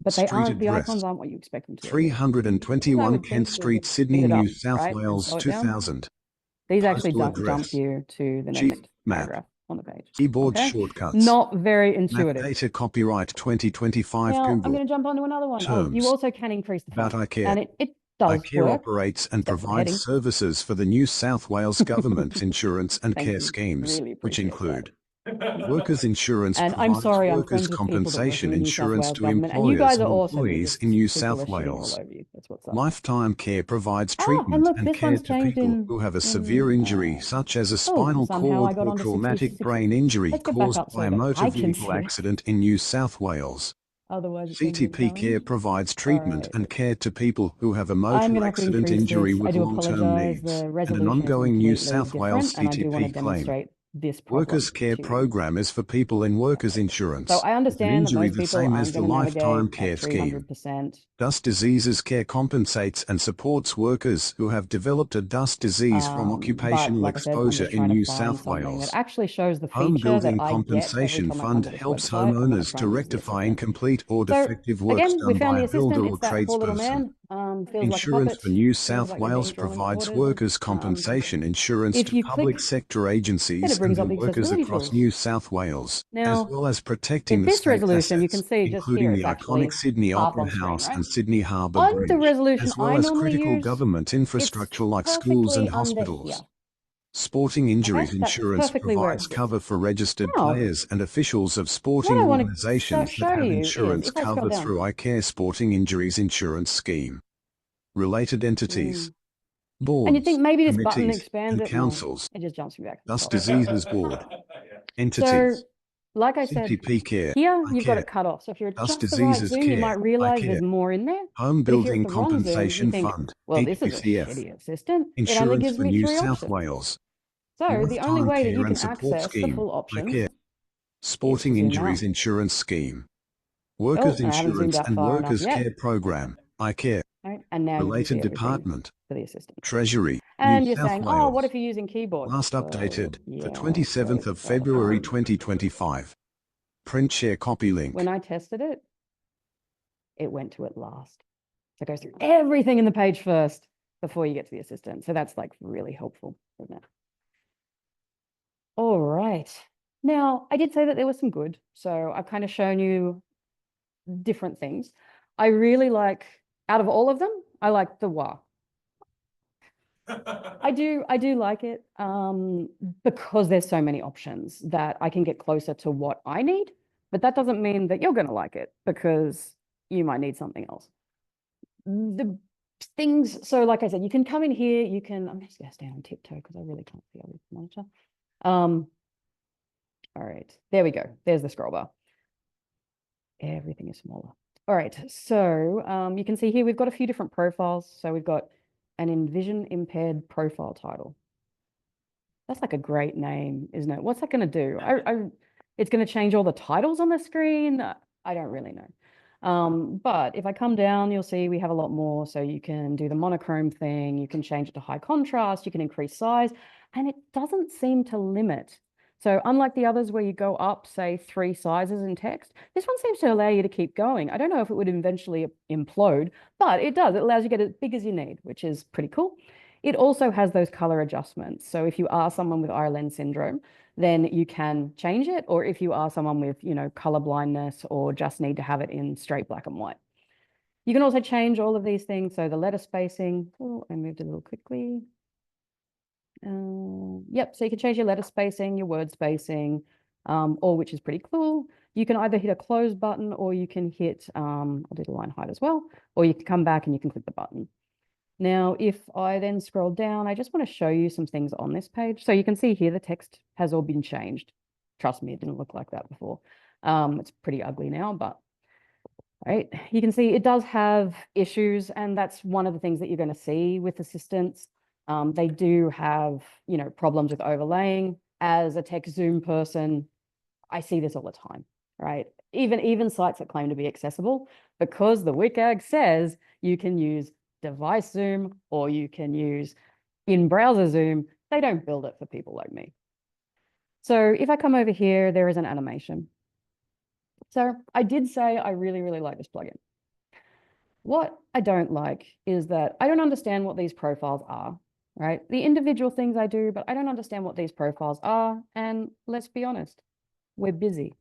Speaker 1: but they
Speaker 5: Street
Speaker 1: aren't, the
Speaker 5: address.
Speaker 1: icons aren't what you expect them to be.
Speaker 5: 321
Speaker 1: would
Speaker 5: Kent
Speaker 1: think we
Speaker 5: Street,
Speaker 1: would
Speaker 5: Sydney,
Speaker 1: speed it
Speaker 5: New
Speaker 1: up,
Speaker 5: South
Speaker 1: right, and
Speaker 5: Wales,
Speaker 1: slow it down.
Speaker 5: 2000.
Speaker 1: These actually
Speaker 5: Postal
Speaker 1: jump
Speaker 5: address.
Speaker 1: you to the
Speaker 5: Chief
Speaker 1: next
Speaker 5: map.
Speaker 1: paragraph on the page.
Speaker 5: Keyboard
Speaker 1: Okay?
Speaker 5: shortcuts.
Speaker 1: Not very
Speaker 5: Map
Speaker 1: intuitive.
Speaker 5: data copyright 2025
Speaker 1: Now, I'm
Speaker 5: Google.
Speaker 1: going to jump onto another one. Oh, you
Speaker 5: Terms.
Speaker 1: also can increase the
Speaker 5: About
Speaker 1: font.
Speaker 5: iCare.
Speaker 1: And it does
Speaker 5: iCare
Speaker 1: work.
Speaker 5: operates and
Speaker 1: except for the
Speaker 5: provides
Speaker 1: heading.
Speaker 5: services for the New South Wales Government insurance and
Speaker 1: Thank
Speaker 5: care
Speaker 1: you.
Speaker 5: schemes,
Speaker 1: Really
Speaker 5: which
Speaker 1: appreciate
Speaker 5: include
Speaker 1: that.
Speaker 5: workers' insurance
Speaker 1: And I'm
Speaker 5: provides
Speaker 1: sorry, I'm
Speaker 5: workers'
Speaker 1: friends with people that work in
Speaker 5: compensation
Speaker 1: the New South
Speaker 5: insurance
Speaker 1: Wales
Speaker 5: to
Speaker 1: government, and you
Speaker 5: employers
Speaker 1: guys are
Speaker 5: and
Speaker 1: awesome. You
Speaker 5: employees
Speaker 1: just,
Speaker 5: in New
Speaker 1: people
Speaker 5: South
Speaker 1: are shitting all
Speaker 5: Wales.
Speaker 1: over you. That's what's up.
Speaker 5: Lifetime Care provides
Speaker 1: and
Speaker 5: treatment
Speaker 1: look,
Speaker 5: and
Speaker 1: this
Speaker 5: care
Speaker 1: one's
Speaker 5: to
Speaker 1: changed
Speaker 5: people
Speaker 1: in-
Speaker 5: who have a
Speaker 1: in,
Speaker 5: severe injury, such as a spinal
Speaker 1: somehow I
Speaker 5: cord
Speaker 1: got
Speaker 5: or
Speaker 1: onto
Speaker 5: traumatic
Speaker 1: 60.
Speaker 5: brain injury
Speaker 1: Let's get back
Speaker 5: caused
Speaker 1: up so
Speaker 5: by a
Speaker 1: that
Speaker 5: motor
Speaker 1: I can
Speaker 5: vehicle
Speaker 1: see it.
Speaker 5: accident in New South Wales.
Speaker 1: Otherwise, it's gonna be a
Speaker 5: CTP Care
Speaker 1: challenge.
Speaker 5: provides treatment
Speaker 1: right.
Speaker 5: and care to people who have a
Speaker 1: I'm
Speaker 5: motor
Speaker 1: going to have to
Speaker 5: accident
Speaker 1: increase
Speaker 5: injury
Speaker 1: this. I
Speaker 5: with
Speaker 1: do
Speaker 5: long-term
Speaker 1: apologize.
Speaker 5: needs
Speaker 1: The
Speaker 5: and an
Speaker 1: resolution is
Speaker 5: ongoing New
Speaker 1: completely
Speaker 5: South Wales
Speaker 1: different, and I do want to
Speaker 5: CTP claim.
Speaker 1: demonstrate this problem
Speaker 5: Workers' Care
Speaker 1: to you.
Speaker 5: Program is for people in workers' insurance.
Speaker 1: So I
Speaker 5: with an
Speaker 1: understand that
Speaker 5: injury
Speaker 1: most
Speaker 5: the
Speaker 1: people
Speaker 5: same
Speaker 1: aren't
Speaker 5: as the
Speaker 1: going to
Speaker 5: Lifetime
Speaker 1: navigate
Speaker 5: Care
Speaker 1: at
Speaker 5: Scheme.
Speaker 1: 300%.
Speaker 5: Dust Diseases Care compensates and supports workers who have developed a dust disease from
Speaker 1: But
Speaker 5: occupational
Speaker 1: like I said, I'm
Speaker 5: exposure
Speaker 1: just
Speaker 5: in
Speaker 1: trying to
Speaker 5: New
Speaker 1: find
Speaker 5: South
Speaker 1: something
Speaker 5: Wales.
Speaker 1: that actually shows the
Speaker 5: Home
Speaker 1: feature that
Speaker 5: Building
Speaker 1: I get every
Speaker 5: Compensation
Speaker 1: time I come
Speaker 5: Fund
Speaker 1: to this
Speaker 5: helps
Speaker 1: website. I'm going
Speaker 5: homeowners
Speaker 1: try
Speaker 5: to
Speaker 1: and use the
Speaker 5: rectify
Speaker 1: assistant.
Speaker 5: incomplete or
Speaker 1: So
Speaker 5: defective works
Speaker 1: again, we
Speaker 5: done
Speaker 1: found
Speaker 5: by
Speaker 1: the
Speaker 5: a builder
Speaker 1: assistant.
Speaker 5: or
Speaker 1: It's that poor little
Speaker 5: tradesperson.
Speaker 1: man. Feels
Speaker 5: Insurance
Speaker 1: like a
Speaker 5: for
Speaker 1: puppet.
Speaker 5: New
Speaker 1: Feels
Speaker 5: South
Speaker 1: like you're being
Speaker 5: Wales
Speaker 1: drawn into
Speaker 5: provides
Speaker 1: orders.
Speaker 5: workers' compensation insurance
Speaker 1: if
Speaker 5: to
Speaker 1: you
Speaker 5: public
Speaker 1: click,
Speaker 5: sector
Speaker 1: then
Speaker 5: agencies
Speaker 1: it brings
Speaker 5: and
Speaker 1: up
Speaker 5: to
Speaker 1: the
Speaker 5: workers
Speaker 1: accessibility
Speaker 5: across
Speaker 1: tools.
Speaker 5: New South Wales, as
Speaker 1: Now,
Speaker 5: well as protecting
Speaker 1: in
Speaker 5: the
Speaker 1: this
Speaker 5: state's
Speaker 1: resolution, you can
Speaker 5: assets,
Speaker 1: see just
Speaker 5: including
Speaker 1: here,
Speaker 5: the
Speaker 1: it's actually
Speaker 5: iconic Sydney
Speaker 1: half
Speaker 5: Opera
Speaker 1: on screen,
Speaker 5: House
Speaker 1: right?
Speaker 5: and Sydney Harbour
Speaker 1: On the
Speaker 5: Bridge,
Speaker 1: resolution
Speaker 5: as well
Speaker 1: I
Speaker 5: as
Speaker 1: normally
Speaker 5: critical
Speaker 1: use,
Speaker 5: government
Speaker 1: it's
Speaker 5: infrastructure like schools and
Speaker 1: perfectly under
Speaker 5: hospitals.
Speaker 1: here.
Speaker 5: Sporting injuries
Speaker 1: That's
Speaker 5: insurance
Speaker 1: perfectly where
Speaker 5: provides
Speaker 1: it sits.
Speaker 5: cover for registered
Speaker 1: Now,
Speaker 5: players and officials of
Speaker 1: what
Speaker 5: sporting
Speaker 1: I want to
Speaker 5: organisations that
Speaker 1: show
Speaker 5: have
Speaker 1: you is,
Speaker 5: insurance
Speaker 1: if I scroll
Speaker 5: cover
Speaker 1: down,
Speaker 5: through iCare Sporting Injuries Insurance Scheme. Related entities,
Speaker 1: and
Speaker 5: boards,
Speaker 1: you think maybe this button
Speaker 5: committees,
Speaker 1: expands
Speaker 5: and
Speaker 1: it? No,
Speaker 5: councils.
Speaker 1: it just jumps me back to the
Speaker 5: Dust
Speaker 1: top.
Speaker 5: Diseases Board.
Speaker 4: Yeah.
Speaker 5: Entities.
Speaker 1: So, like I said,
Speaker 5: CTP Care.
Speaker 1: here you've got
Speaker 5: iCare.
Speaker 1: it cut off. So if you're
Speaker 5: Dust
Speaker 1: just the right
Speaker 5: Diseases
Speaker 1: zoom, you
Speaker 5: Care.
Speaker 1: might realize
Speaker 5: iCare.
Speaker 1: there's more in there.
Speaker 5: Home
Speaker 1: But if you're at
Speaker 5: Building
Speaker 1: the wrong zoom, you
Speaker 5: Compensation
Speaker 1: think,
Speaker 5: Fund.
Speaker 1: well, this is a
Speaker 5: HBCF.
Speaker 1: shitty assistant. It only
Speaker 5: Insurance
Speaker 1: gives
Speaker 5: for
Speaker 1: me
Speaker 5: New
Speaker 1: 3
Speaker 5: South
Speaker 1: options.
Speaker 5: Wales.
Speaker 1: So the only
Speaker 5: Lifetime
Speaker 1: way that
Speaker 5: Care
Speaker 1: you
Speaker 5: and
Speaker 1: can
Speaker 5: Support
Speaker 1: access the
Speaker 5: Scheme.
Speaker 1: full options
Speaker 5: iCare. Sporting
Speaker 1: zoom
Speaker 5: Injuries
Speaker 1: out.
Speaker 5: Insurance Scheme. Workers'
Speaker 1: I haven't zoomed
Speaker 5: Insurance
Speaker 1: out
Speaker 5: and
Speaker 1: far enough
Speaker 5: Workers'
Speaker 1: yet.
Speaker 5: Care Program. iCare.
Speaker 1: Right? And now you can
Speaker 5: Related
Speaker 1: see everything
Speaker 5: Department.
Speaker 1: for the assistant.
Speaker 5: Treasury.
Speaker 1: And
Speaker 5: New
Speaker 1: you're
Speaker 5: South
Speaker 1: saying,
Speaker 5: Wales.
Speaker 1: oh, what if you're using keyboard?
Speaker 5: Last
Speaker 1: So,
Speaker 5: updated
Speaker 1: yeah,
Speaker 5: the 27th
Speaker 1: so
Speaker 5: of February
Speaker 1: when
Speaker 5: 2025. Print share copy link.
Speaker 1: I tested it, it went to it last. So it goes through everything in the page first before you get to the assistant. So that's like really helpful, isn't it? All right. Now, I did say that there was some good. So I've kind of shown you different things. I really like, out of all of them, I like the WA. I do like it because there's so many options that I can get closer to what I need, but that doesn't mean that you're going to like it because you might need something else. The things, so like I said, you can come in here, you can, I'm just going to stand on tiptoe because I really can't see over the monitor. All right, there we go. There's the scroll bar. Everything is smaller. All right, so you can see here we've got a few different profiles. So we've got an vision impaired profile title. That's like a great name, isn't it? What's that going to do? It's going to change all the titles on the screen. I don't really know. But if I come down, you'll see we have a lot more. So you can do the monochrome thing. You can change it to high contrast. You can increase size. And it doesn't seem to limit. So unlike the others where you go up, say 3 sizes in text, this one seems to allow you to keep going. I don't know if it would eventually implode, but it does. It allows you to get as big as you need, which is pretty cool. It also has those color adjustments. So if you are someone with Irlen syndrome, then you can change it. Or if you are someone with, color blindness or just need to have it in straight black and white. You can also change all of these things. So the letter spacing, oh, I moved a little quickly. Yep, so you can change your letter spacing, your word spacing, all which is pretty cool. You can either hit a close button or you can hit, I'll do the line height as well, or you can come back and you can click the button. Now, if I then scroll down, I just want to show you some things on this page. So you can see here the text has all been changed. Trust me, it didn't look like that before. It's pretty ugly now, but right, you can see it does have issues, and that's one of the things that you're going to see with assistants. They do have, problems with overlaying. As a tech Zoom person, I see this all the time, right? Even sites that claim to be accessible, because the WCAG says you can use device Zoom or you can use in-browser Zoom, they don't build it for people like me. So if I come over here, there is an animation. So I did say I really, really like this plugin. What I don't like is that I don't understand what these profiles are, right? The individual things I do, but I don't understand what these profiles are. And let's be honest, we're busy.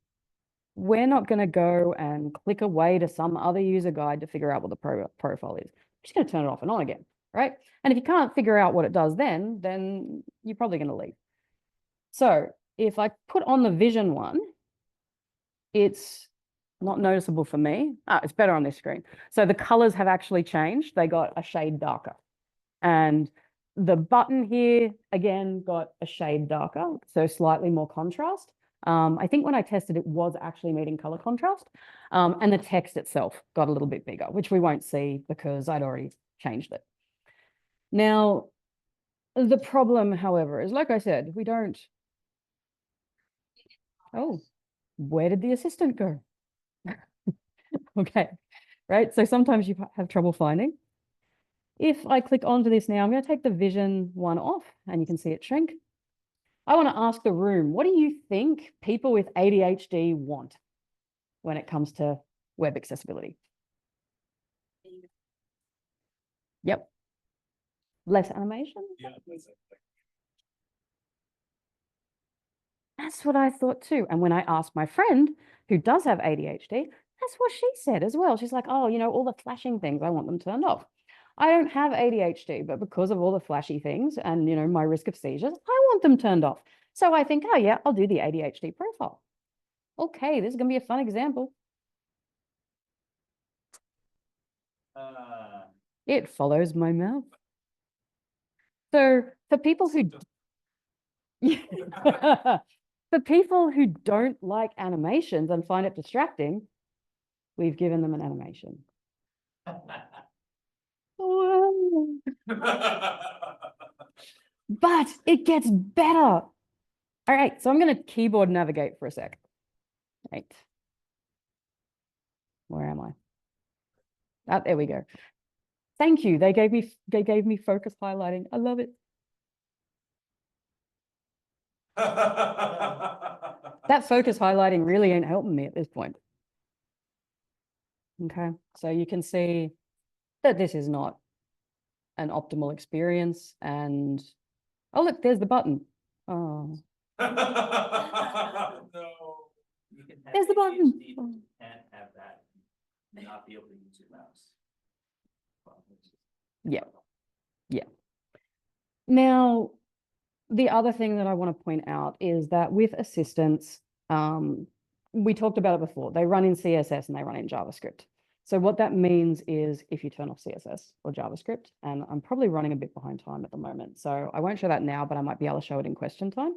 Speaker 1: We're not going to go and click away to some other user guide to figure out what the profile is. I'm just going to turn it off and on again, right? And if you can't figure out what it does then you're probably going to leave. So if I put on the vision one, it's not noticeable for me. It's better on this screen. So the colors have actually changed. They got a shade darker. And the button here, again, got a shade darker, so slightly more contrast. I think when I tested, it was actually meeting color contrast. And the text itself got a little bit bigger, which we won't see because I'd already changed it. Now, the problem, however, is, like I said, we don't... Oh, where did the assistant go? Okay, right? So sometimes you have trouble finding. If I click onto this now, I'm going to take the vision one off and you can see it shrink. I want to ask the room, what do you think people with ADHD want when it comes to web accessibility? Yep. Less animation?
Speaker 4: Yeah.
Speaker 1: That's what I thought too. And when I asked my friend who does have ADHD, that's what she said as well. She's like, oh, all the flashing things, I want them turned off. I don't have ADHD, but because of all the flashy things and, my risk of seizures, I want them turned off. So I think, oh yeah, I'll do the ADHD profile. Okay, this is going to be a fun example. It follows my mouth. So for people who... For people who don't like animations and find it distracting, we've given them an animation. But it gets better. All right, so I'm going to keyboard navigate for a sec. Right. Where am I? There we go. Thank you. They gave me focus highlighting. I love it. That focus highlighting really ain't helping me at this point. Okay, so you can see that this is not an optimal experience. And oh, look, there's the button. Oh,
Speaker 4: No.
Speaker 3: You can have
Speaker 1: there's the button.
Speaker 3: ADHD, but you can't have that and not be able to use your mouse.
Speaker 1: Yeah. Yeah. Now, the other thing that I want to point out is that with assistants, we talked about it before. They run in CSS and they run in JavaScript. So what that means is if you turn off CSS or JavaScript, and I'm probably running a bit behind time at the moment, so I won't show that now, but I might be able to show it in question time.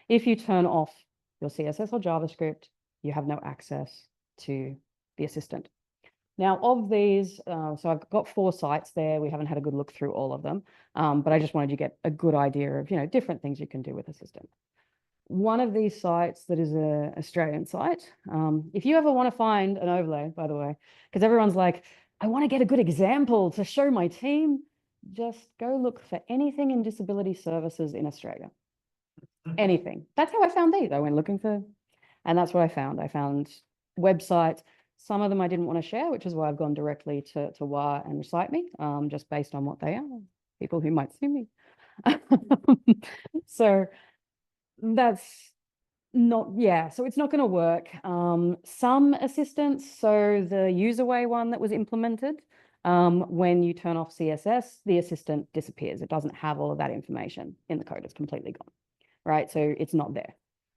Speaker 1: If you turn off your CSS or JavaScript, you have no access to the assistant. Now, of these, so I've got 4 sites there. We haven't had a good look through all of them, but I just wanted you to get a good idea of, different things you can do with Assistant. One of these sites that is an Australian site, if you ever want to find an overlay, by the way, because everyone's like, I want to get a good example to show my team, just go look for anything in disability services in Australia. anything. That's how I found these. I went looking for, and that's what I found. I found websites. Some of them I didn't want to share, which is why I've gone directly to WA and Recite Me, just based on what they are, people who might sue me. So that's not, yeah, so it's not going to work. Some assistance, so the UserWay one that was implemented, when you turn off CSS, the assistant disappears. It doesn't have all of that information in the code. It's completely gone, right? So it's not there.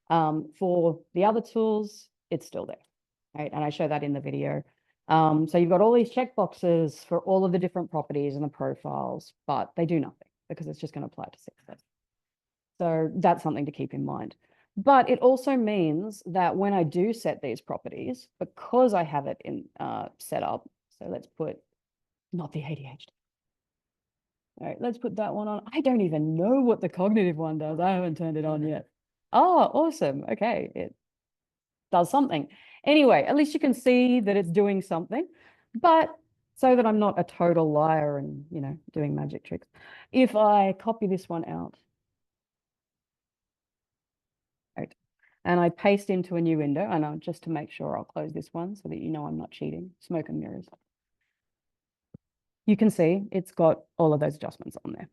Speaker 1: For the other tools, it's still there, right? And I show that in the video. So you've got all these checkboxes for all of the different properties and the profiles, but they do nothing because it's just going to apply to CSS. So that's something to keep in mind. But it also means that when I do set these properties, because I have it in set up, so let's put not the ADHD. All right, let's put that one on. I don't even know what the cognitive one does. I haven't turned it on yet. Oh, awesome. Okay, it does something. Anyway, at least you can see that it's doing something, but so that I'm not a total liar and, you know, doing magic tricks. If I copy this one out, right, and I paste into a new window, and I'll just to make sure I'll close this one so that you know I'm not cheating, smoke and mirrors. You can see it's got all of those adjustments on there.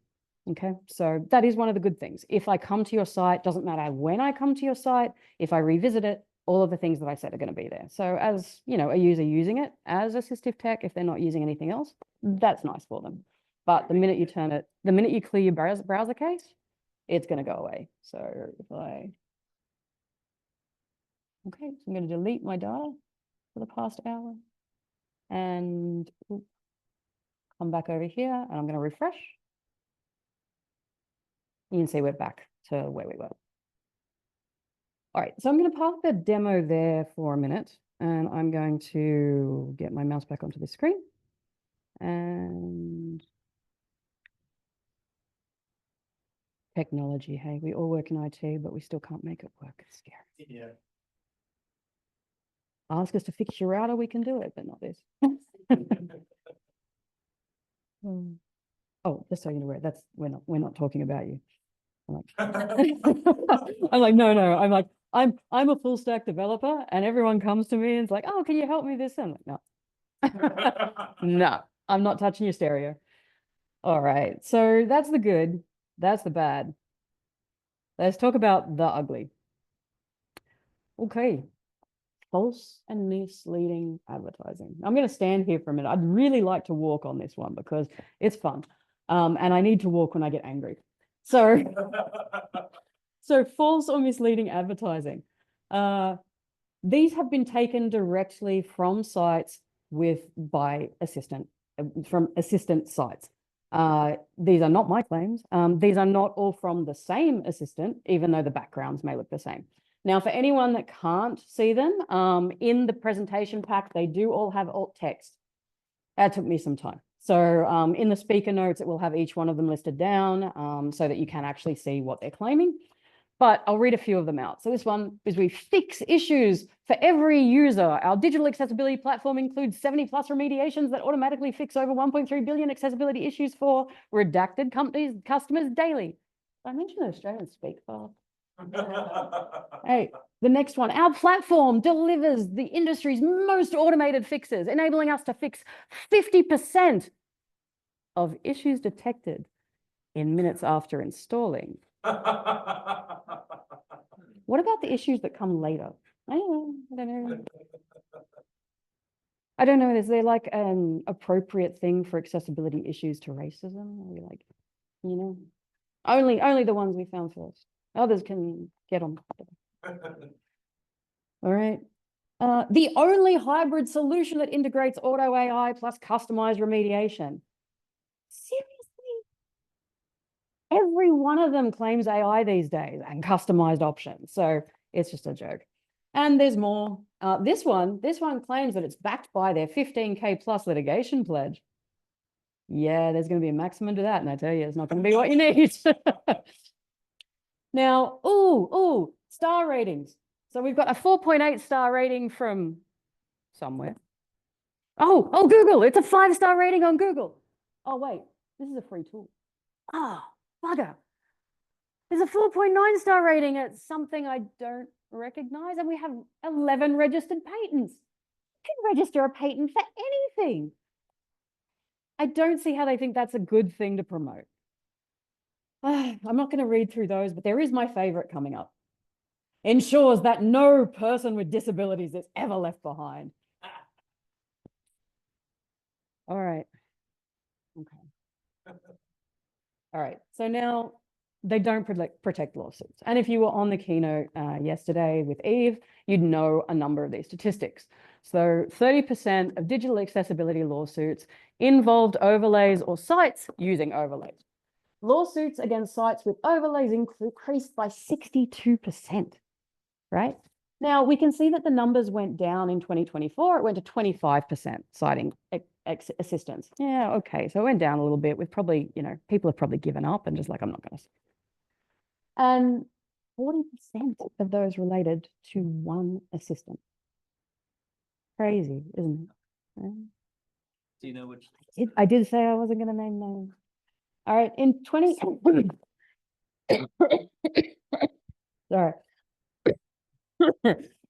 Speaker 1: Okay, so that is one of the good things. If I come to your site, doesn't matter when I come to your site, if I revisit it, all of the things that I said are going to be there. So as, you know, a user using it as assistive tech, if they're not using anything else, that's nice for them. But the minute you turn it, the minute you clear your browser case, it's going to go away. So if I, okay, so I'm going to delete my data for the past hour and come back over here and I'm going to refresh. You can see we're back to where we were. All right, so I'm going to park the demo there for a minute and I'm going to get my mouse back onto the screen and technology. Hey, we all work in IT, but we still can't make it work. It's scary.
Speaker 4: Yeah.
Speaker 1: Ask us to fix your router, we can do it, but not this. Oh, just so you're aware, that's we're not talking about you. I'm like, no, I'm like, I'm a full stack developer, and everyone comes to me and it's like, oh, can you help me this? I'm like, no, no, I'm not touching your stereo. All right, so that's the good, that's the bad. Let's talk about the ugly. Okay, false and misleading advertising. I'm going to stand here for a minute. I'd really like to walk on this one because it's fun. And I need to walk when I get angry. So, so false or misleading advertising. These have been taken directly from sites by assistant, from assistant sites. These are not my claims. These are not all from the same assistant, even though the backgrounds may look the same. Now, for anyone that can't see them, in the presentation pack, they do all have alt text. That took me some time. So in the speaker notes, it will have each one of them listed down so that you can actually see what they're claiming. But I'll read a few of them out. So this one is we fix issues for every user. Our digital accessibility platform includes 70+ remediations that automatically fix over 1.3 billion accessibility issues for redacted customers daily. Did I mention Australian speak fast? Hey, the next one, our platform delivers the industry's most automated fixes, enabling us to fix 50% of issues detected in minutes after installing. What about the issues that come later? I don't know. I don't know. Is there like an appropriate thing for accessibility issues to racism? Are we like, you know, only the ones we found first. Others can get on. All right. The only hybrid solution that integrates auto AI plus customized remediation. Seriously? Every one of them claims AI these days and customized options. So it's just a joke. And there's more. This one claims that it's backed by their 15K plus litigation pledge. Yeah, there's going to be a maximum to that. And I tell you, it's not going to be what you need. Now, star ratings. So we've got a 4.8 star rating from somewhere. Oh, Google. It's a 5-star rating on Google. Oh, wait, this is a free tool. Oh, bugger. There's a 4.9 star rating at something I don't recognize, and we have 11 registered patents. You can register a patent for anything. I don't see how they think that's a good thing to promote. I'm not going to read through those, but there is my favorite coming up. Ensures that no person with disabilities is ever left behind. All right. Okay. All right. So now they don't protect lawsuits. And if you were on the keynote yesterday with Eve, you'd know a number of these statistics. So 30% of digital accessibility lawsuits involved overlays or sites using overlays. Lawsuits against sites with overlays increased by 62%, right? Now, we can see that the numbers went down in 2024. It went to 25% citing assistance. Yeah, okay. So it went down a little bit. We've probably, people have probably given up and just like, I'm not going to. And 40% of those related to one assistant. Crazy, isn't it?
Speaker 3: Do you know which?
Speaker 1: I did say I wasn't going to name names. All right, in 20. Sorry.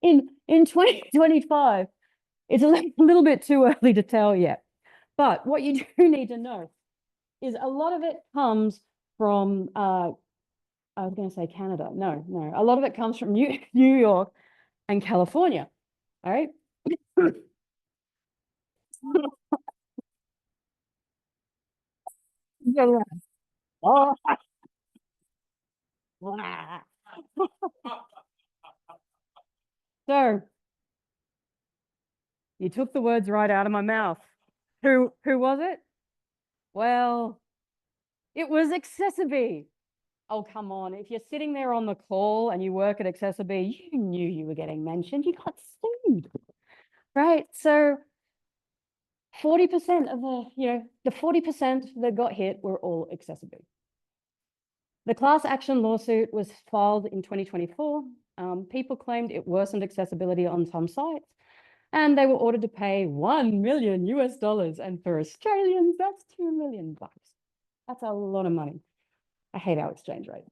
Speaker 1: In 2025, it's a little bit too early to tell yet. But what you do need to know is a lot of it comes from, I was going to say Canada. No. A lot of it comes from New York and California. All right. Oh. So you took the words right out of my mouth. Who was it? Well, it was Accessibility. Oh, come on. If you're sitting there on the call and you work at Accessibility, you knew you were getting mentioned. You got sued, right? So 40% of the 40% that got hit were all Accessibility. The class action lawsuit was filed in 2024. People claimed it worsened accessibility on some sites, and they were ordered to pay $1 million US. And for Australians, that's $2 million. That's a lot of money. I hate our exchange rate.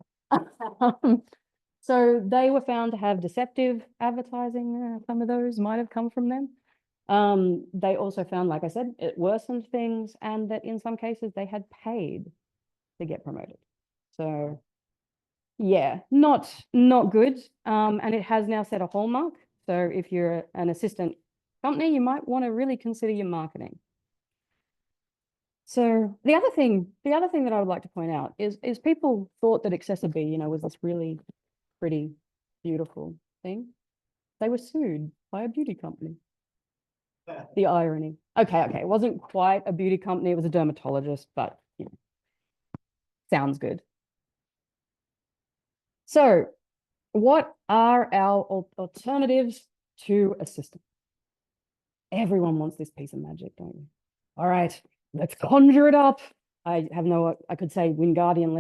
Speaker 1: So they were found to have deceptive advertising. Some of those might have come from them. They also found, like I said, it worsened things, and that in some cases they had paid to get promoted. So yeah, not good. And it has now set a hallmark. So if you're an assistant company, you might want to really consider your marketing. So the other thing that I would like to point out is people thought that Accessibility, was this really pretty, beautiful thing. They were sued by a beauty company. The irony. Okay. It wasn't quite a beauty company. It was a dermatologist, but sounds good. So what are our alternatives to assistance? Everyone wants this piece of magic, don't you? All right, let's conjure it up. I could say Wingardium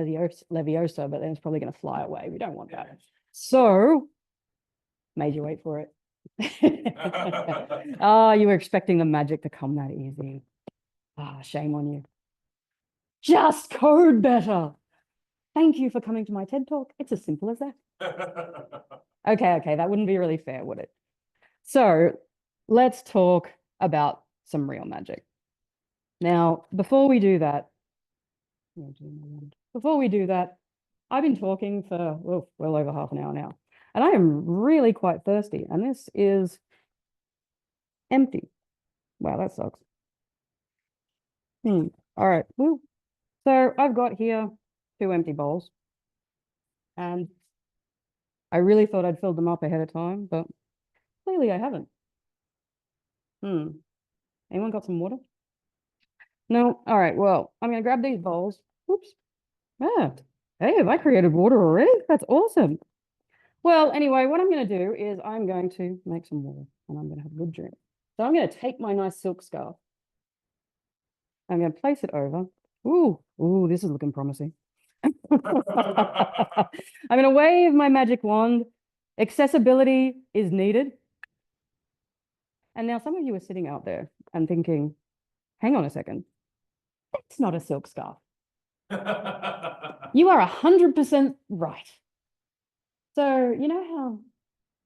Speaker 1: Leviosa, but then it's probably going to fly away. We don't want that. So, made you wait for it. Oh, you were expecting the magic to come that easy. Ah, shame on you. Just code better. Thank you for coming to my TED Talk. It's as simple as that. Okay, that wouldn't be really fair, would it? So let's talk about some real magic. Now, before we do that, I've been talking for well over half an hour now, and I am really quite thirsty, and this is empty. Wow, that sucks. All right, well, so I've got here 2 empty bowls, and I really thought I'd filled them up ahead of time, but clearly I haven't. Anyone got some water? No? All right, well, I'm going to grab these bowls. Oops. Yeah. Hey, have I created water already? That's awesome. Well, anyway, what I'm going to do is I'm going to make some water, and I'm going to have a good drink. So I'm going to take my nice silk scarf. I'm going to place it over. Ooh, this is looking promising. I'm going to wave my magic wand. Accessibility is needed. And now some of you are sitting out there and thinking, hang on a second, that's not a silk scarf. You are 100% right. So, you know how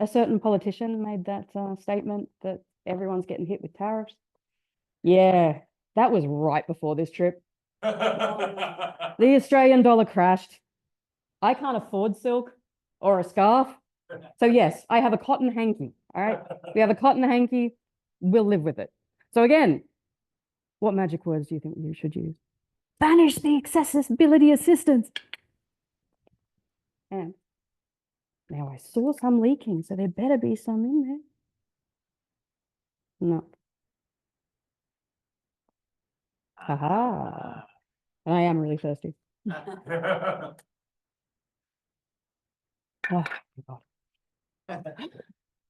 Speaker 1: a certain politician made that statement that everyone's getting hit with tariffs? Yeah, that was right before this trip. The Australian dollar crashed. I can't afford silk or a scarf. So yes, I have a cotton hanky. All right. We have a cotton hanky. We'll live with it. So again, what magic words do you think you should use? Banish the accessibility assistance. And now I saw some leaking, so there better be some in there. No. Haha. And I am really thirsty. Oh, my God.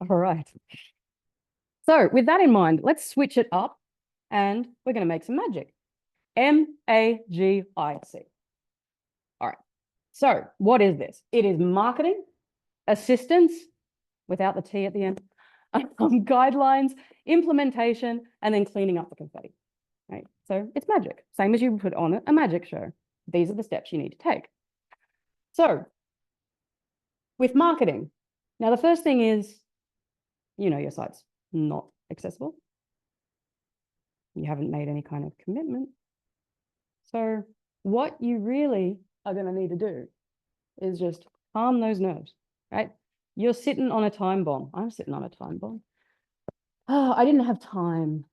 Speaker 1: All right. So with that in mind, let's switch it up and we're going to make some magic. MAGIC. All right. So what is this? It is marketing, assistance, without the T at the end, guidelines, implementation, and then cleaning up the confetti. Right? So it's magic. Same as you put on a magic show. These are the steps you need to take. So with marketing, now the first thing is, you know, your site's not accessible. You haven't made any kind of commitment. So what you really are going to need to do is just calm those nerves, right? You're sitting on a time bomb. I'm sitting on a time bomb. Oh, I didn't have time.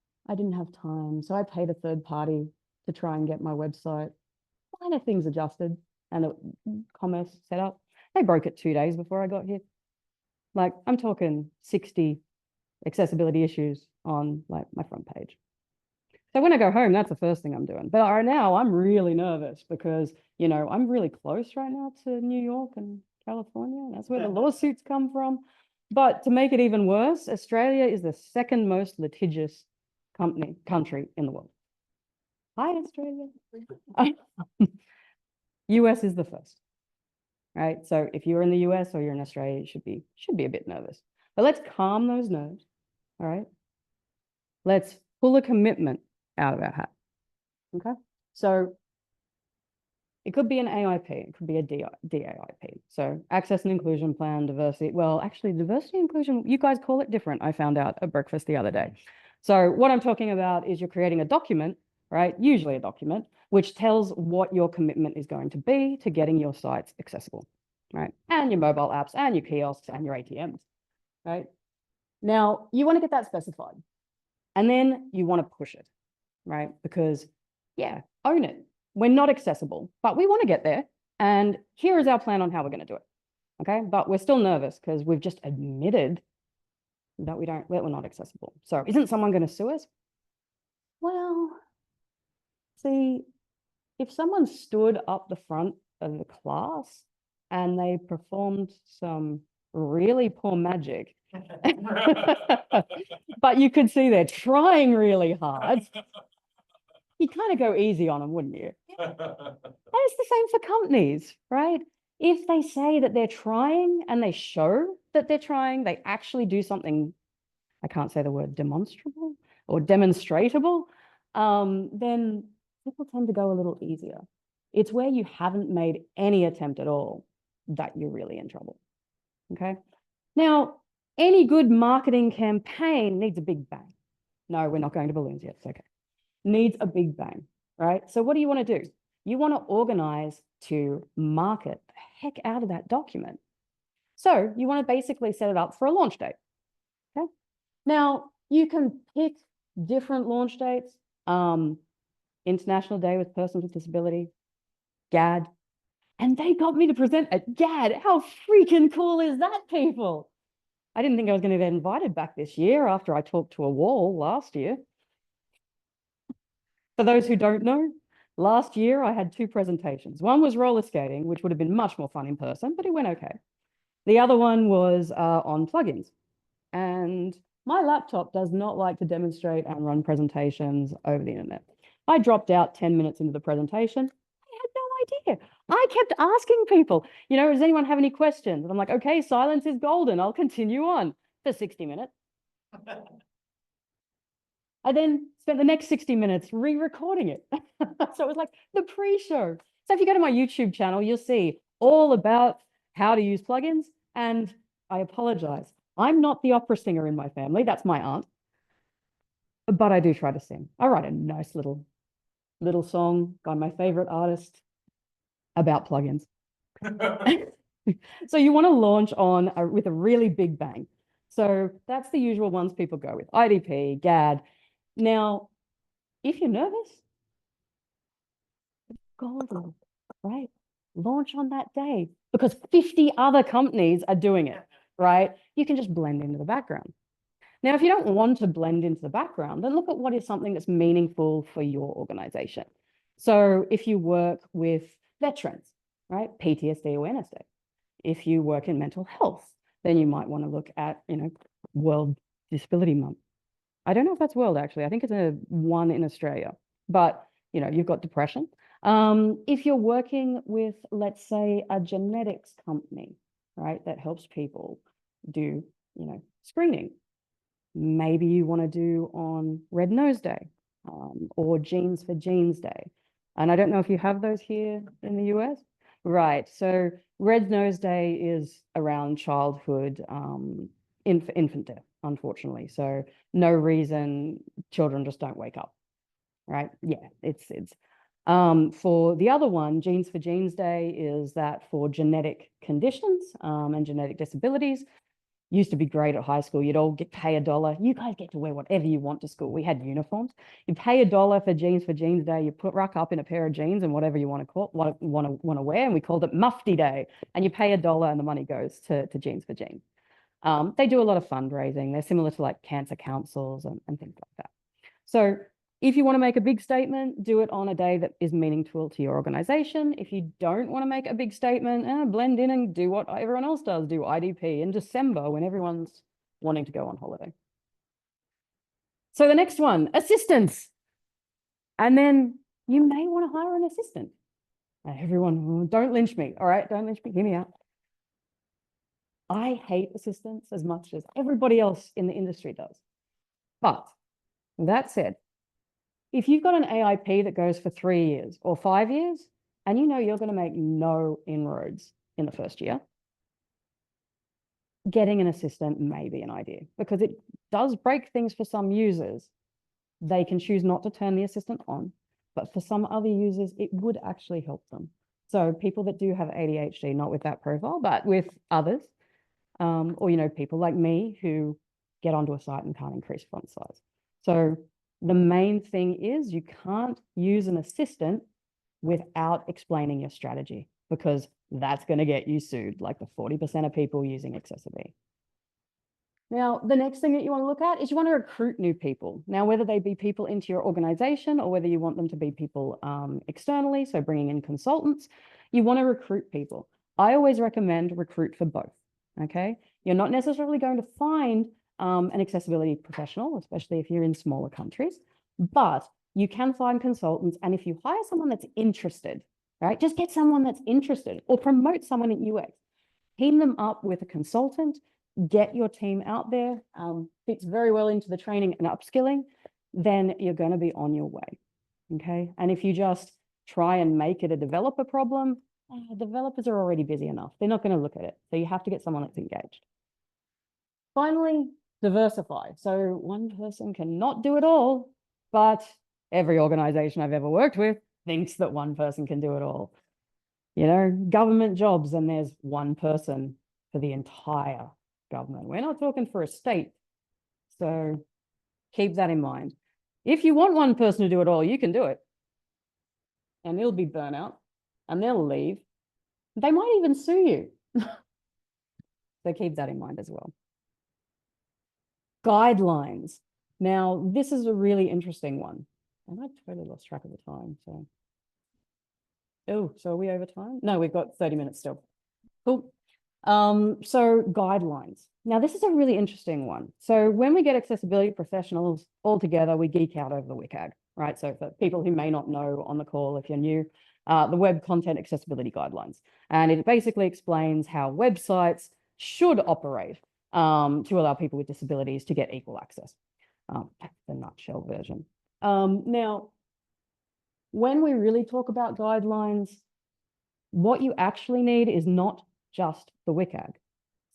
Speaker 1: So I paid a third party to try and get my website minor things adjusted and the commerce set up. They broke it 2 days before I got here. Like I'm talking 60 accessibility issues on like my front page. So when I go home, that's the first thing I'm doing. But right now I'm really nervous because, you know, I'm really close right now to New York and California. That's where the lawsuits come from. But to make it even worse, Australia is the second most litigious country in the world. Hi, Australia. US is the first, right? So if you're in the US or you're in Australia, you should be a bit nervous. But let's calm those nerves, all right? Let's pull a commitment out of our hat, okay? So it could be an AIP, it could be a DAIP. So access and inclusion plan, diversity. Well, actually diversity and inclusion, you guys call it different. I found out at breakfast the other day. So what I'm talking about is you're creating a document, right? Usually a document, which tells what your commitment is going to be to getting your sites accessible, right? And your mobile apps and your kiosks and your ATMs, right? Now you want to get that specified and then you want to push it, right? Because yeah, own it. We're not accessible, but we want to get there. And here is our plan on how we're going to do it. Okay. But we're still nervous because we've just admitted that we're not accessible. So isn't someone going to sue us? Well, see, if someone stood up the front of the class and they performed some really poor magic, but you could see they're trying really hard, you kind of go easy on them, wouldn't you? And it's the same for companies, right? If they say that they're trying and they show that they're trying, they actually do something, I can't say the word demonstrable or demonstratable, then people tend to go a little easier. It's where you haven't made any attempt at all that you're really in trouble, okay? Now, any good marketing campaign needs a big bang. No, we're not going to balloons yet, it's okay. Needs a big bang, right? So what do you want to do? You want to organize to market the heck out of that document. So you want to basically set it up for a launch date, okay? Now, you can pick different launch dates. International Day with Persons with Disability, GAD, and they got me to present at GAD. How freaking cool is that, people? I didn't think I was going to get invited back this year after I talked to a wall last year. For those who don't know, last year I had 2 presentations. One was roller skating, which would have been much more fun in person, but it went okay. The other one was on plugins. And my laptop does not like to demonstrate and run presentations over the internet. I dropped out 10 minutes into the presentation. I had no idea. I kept asking people, you know, does anyone have any questions? And I'm like, okay, silence is golden. I'll continue on for 60 minutes. I then spent the next 60 minutes re-recording it. So it was like the pre-show. So if you go to my YouTube channel, you'll see all about how to use plugins. And I apologize. I'm not the opera singer in my family. That's my aunt. But I do try to sing. I write a nice little song by my favorite artist about plugins. So you want to launch with a really big bang. So that's the usual ones people go with, IDP, GAD. Now, if you're nervous, golden, right? Launch on that day because 50 other companies are doing it, right? You can just blend into the background. Now, if you don't want to blend into the background, then look at what is something that's meaningful for your organization. So if you work with veterans, right? PTSD Awareness Day. If you work in mental health, then you might want to look at, World Disability Month. I don't know if that's world, actually. I think it's one in Australia, but, you've got depression. If you're working with, let's say, a genetics company, right, that helps people do, screening, maybe you want to do on Red Nose Day or Genes for Genes Day. And I don't know if you have those here in the US. Right. So Red Nose Day is around childhood infant death, unfortunately. So no reason children just don't wake up. Right. Yeah, it's for the other one, Genes for Genes Day is that for genetic conditions and genetic disabilities. Used to be great at high school. You'd all pay $1. You guys get to wear whatever you want to school. We had uniforms. You pay $1 for Genes Day. You rock up in a pair of jeans and whatever you want to wear. And we called it Mufti Day. And you pay $1 and the money goes to Genes for Genes. They do a lot of fundraising. They're similar to like cancer councils and things like that. So if you want to make a big statement, do it on a day that is meaningful to your organization. If you don't want to make a big statement, blend in and do what everyone else does, do IDP in December when everyone's wanting to go on holiday. So the next one, assistants. And then you may want to hire an assistant. Everyone, don't lynch me, all right? Don't lynch me, hear me out. I hate assistants as much as everybody else in the industry does. But that said, if you've got an AIP that goes for 3 years or 5 years, and you're going to make no inroads in the first year, getting an assistant may be an idea because it does break things for some users. They can choose not to turn the assistant on, but for some other users, it would actually help them. So people that do have ADHD, not with that profile, but with others, or, people like me who get onto a site and can't increase font size. So the main thing is you can't use an assistant without explaining your strategy because that's going to get you sued, like the 40% of people using Accessibility. Now, the next thing that you want to look at is you want to recruit new people. Now, whether they be people into your organization or whether you want them to be people externally, so bringing in consultants, you want to recruit people. I always recommend recruit for both, okay? You're not necessarily going to find an accessibility professional, especially if you're in smaller countries, but you can find consultants. And if you hire someone that's interested, right, just get someone that's interested or promote someone in UX, team them up with a consultant, get your team out there, fits very well into the training and upskilling, then you're going to be on your way, okay? And if you just try and make it a developer problem, developers are already busy enough. They're not going to look at it. So you have to get someone that's engaged. Finally, diversify. So one person cannot do it all, but every organization I've ever worked with thinks that one person can do it all. Government jobs, and there's one person for the entire government. We're not talking for a state. So keep that in mind. If you want one person to do it all, you can do it. And they'll be burnout and they'll leave. They might even sue you. So keep that in mind as well. Guidelines. Now, this is a really interesting one. And I totally lost track of the time. So are we over time? No, we've got 30 minutes still. Cool. So guidelines. Now, this is a really interesting one. So when we get accessibility professionals all together, we geek out over the WCAG, right? So for people who may not know on the call, if you're new, the Web Content Accessibility Guidelines. And it basically explains how websites should operate to allow people with disabilities to get equal access. That's the nutshell version. Now, when we really talk about guidelines, What you actually need is not just the WCAG.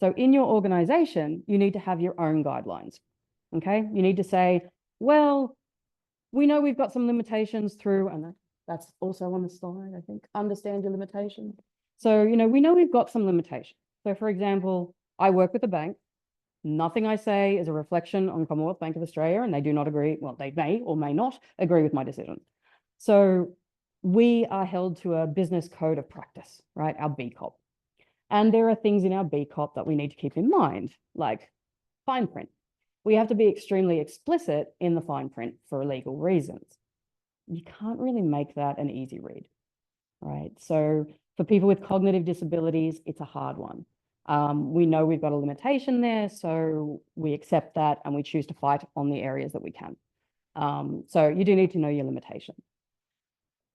Speaker 1: So in your organization, you need to have your own guidelines. Okay, you need to say, well, we know we've got some limitations through, and that's also on the slide, I think, understand your limitations. So, we know we've got some limitations. So for example, I work with a bank. Nothing I say is a reflection on Commonwealth Bank of Australia, and they do not agree. Well, they may or may not agree with my decision. So we are held to a business code of practice, right? Our BCOP. And there are things in our BCOP that we need to keep in mind, like fine print. We have to be extremely explicit in the fine print for legal reasons. You can't really make that an easy read, right? So for people with cognitive disabilities, it's a hard one. We know we've got a limitation there, so we accept that and we choose to fight on the areas that we can. So you do need to know your limitation.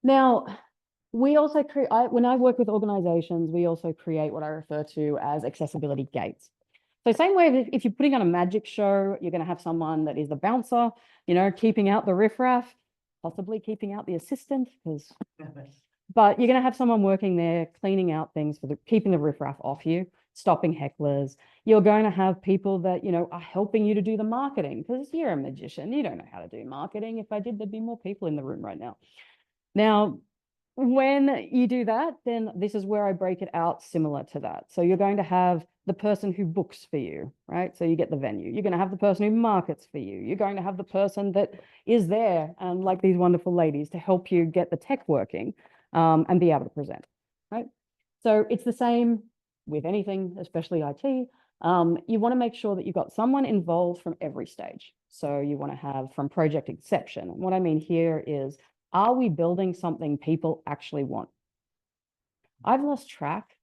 Speaker 1: Now, we also create, when I work with organizations, we also create what I refer to as accessibility gates. So same way, if you're putting on a magic show, you're going to have someone that is the bouncer, keeping out the riffraff, possibly keeping out the assistant, but you're going to have someone working there, cleaning out things, keeping the riffraff off you, stopping hecklers. You're going to have people that, are helping you to do the marketing, because you're a magician. You don't know how to do marketing. If I did, there'd be more people in the room right now. Now, when you do that, then this is where I break it out similar to that. So you're going to have the person who books for you, right? So you get the venue. You're going to have the person who markets for you. You're going to have the person that is there, and like these wonderful ladies, to help you get the tech working and be able to present, right? So it's the same with anything, especially IT. You want to make sure that you've got someone involved from every stage. So you want to have from project inception. And what I mean here is, are we building something people actually want? I've lost track.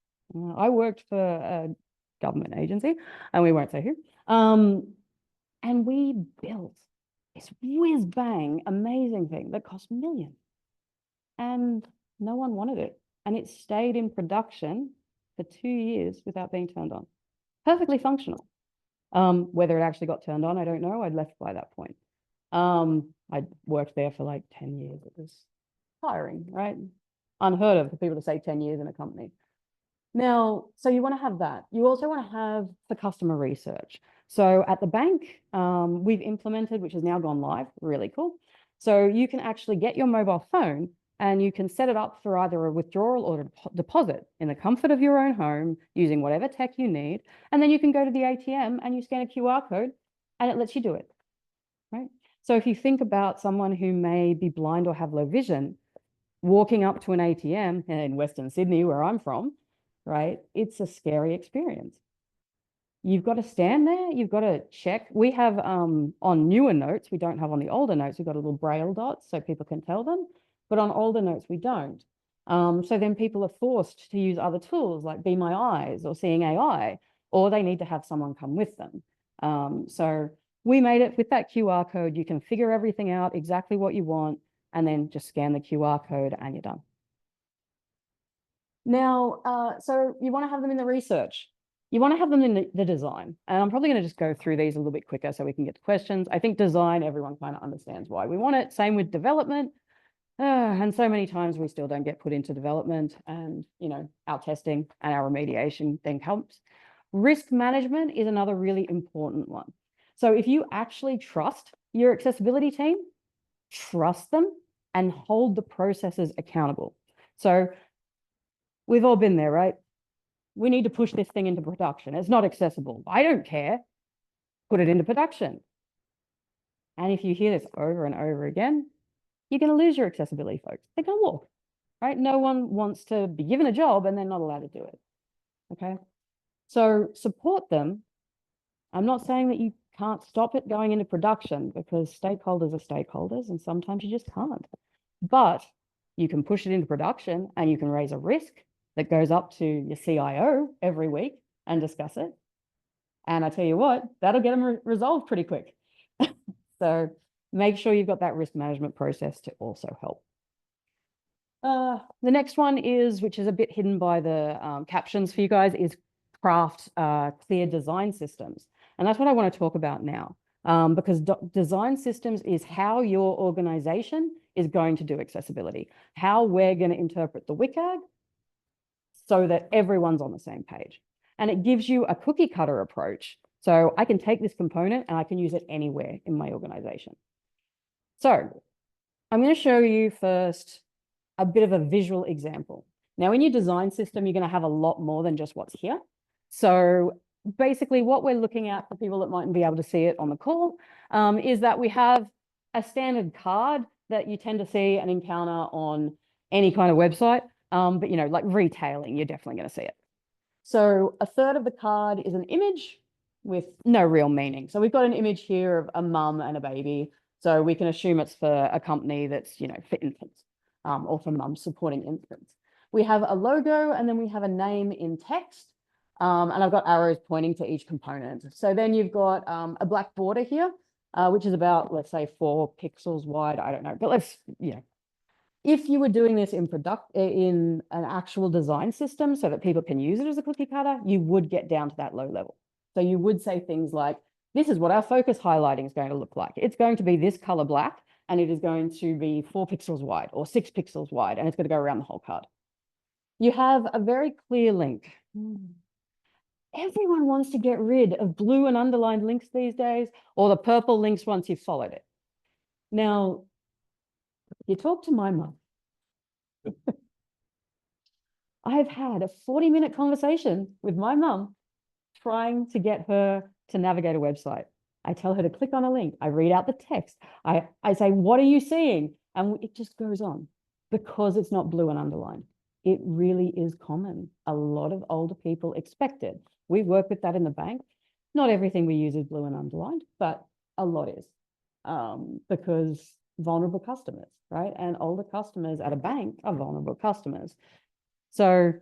Speaker 1: I worked for a government agency, and we won't say who. And we built this whiz bang, amazing thing that cost millions. And no one wanted it. And it stayed in production for 2 years without being turned on. Perfectly functional. Whether it actually got turned on, I don't know. I'd left by that point. I'd worked there for like 10 years. It was tiring, right? Unheard of for people to say 10 years in a company. Now, so you want to have that. You also want to have the customer research. So at the bank, we've implemented, which has now gone live, really cool. So you can actually get your mobile phone and you can set it up for either a withdrawal or a deposit in the comfort of your own home using whatever tech you need. And then you can go to the ATM and you scan a QR code and it lets you do it, right? So if you think about someone who may be blind or have low vision, walking up to an ATM in Western Sydney, where I'm from, right? It's a scary experience. You've got to stand there. You've got to check. We have on newer notes, we don't have on the older notes, we've got a little braille dots so people can tell them. But on older notes, we don't. So then people are forced to use other tools like Be My Eyes or Seeing AI, or they need to have someone come with them. So we made it with that QR code. You can figure everything out, exactly what you want, and then just scan the QR code and you're done. Now, so you want to have them in the research. You want to have them in the design. And I'm probably going to just go through these a little bit quicker so we can get to questions. I think design, everyone kind of understands why we want it. Same with development. And so many times we still don't get put into development, and our testing and our remediation then comes. Risk management is another really important one. So if you actually trust your accessibility team, trust them and hold the processes accountable. So we've all been there, right? We need to push this thing into production. It's not accessible. I don't care. Put it into production. And if you hear this over and over again, you're going to lose your accessibility folks. They're going to walk, right? No one wants to be given a job and they're not allowed to do it, okay? So support them. I'm not saying that you can't stop it going into production, because stakeholders are stakeholders and sometimes you just can't. But you can push it into production and you can raise a risk that goes up to your CIO every week and discuss it. And I tell you what, that'll get them resolved pretty quick. So make sure you've got that risk management process to also help. The next one is, which is a bit hidden by the captions for you guys, is craft clear design systems. And that's what I want to talk about now, because design systems is how your organization is going to do accessibility, how we're going to interpret the WCAG, so that everyone's on the same page. And it gives you a cookie cutter approach. So I can take this component and I can use it anywhere in my organization. So I'm going to show you first a bit of a visual example. Now, in your design system, you're going to have a lot more than just what's here. So basically what we're looking at for people that mightn't be able to see it on the call is that we have a standard card that you tend to see and encounter on any kind of website. But, you know, like retailing, you're definitely going to see it. So a third of the card is an image with no real meaning. So we've got an image here of a mum and a baby. So we can assume it's for a company that's, you know, for infants or for mums supporting infants. We have a logo and then we have a name in text. And I've got arrows pointing to each component. So then you've got a black border here, which is about, let's say, 4 pixels wide. I don't know, but let's, you know, if you were doing this in an actual design system so that people can use it as a cookie cutter, you would get down to that low level. So you would say things like, this is what our focus highlighting is going to look like. It's going to be this color black, and it is going to be 4 pixels wide or 6 pixels wide, and it's going to go around the whole card. You have a very clear link. Everyone wants to get rid of blue and underlined links these days, or the purple links once you've followed it. Now, you talk to my mum. I have had a 40-minute conversation with my mum trying to get her to navigate a website. I tell her to click on a link. I read out the text. I say, what are you seeing? And it just goes on because it's not blue and underlined. It really is common. A lot of older people expect it. We work with that in the bank. Not everything we use is blue and underlined, but a lot is because vulnerable customers, right? And older customers at a bank are vulnerable customers. So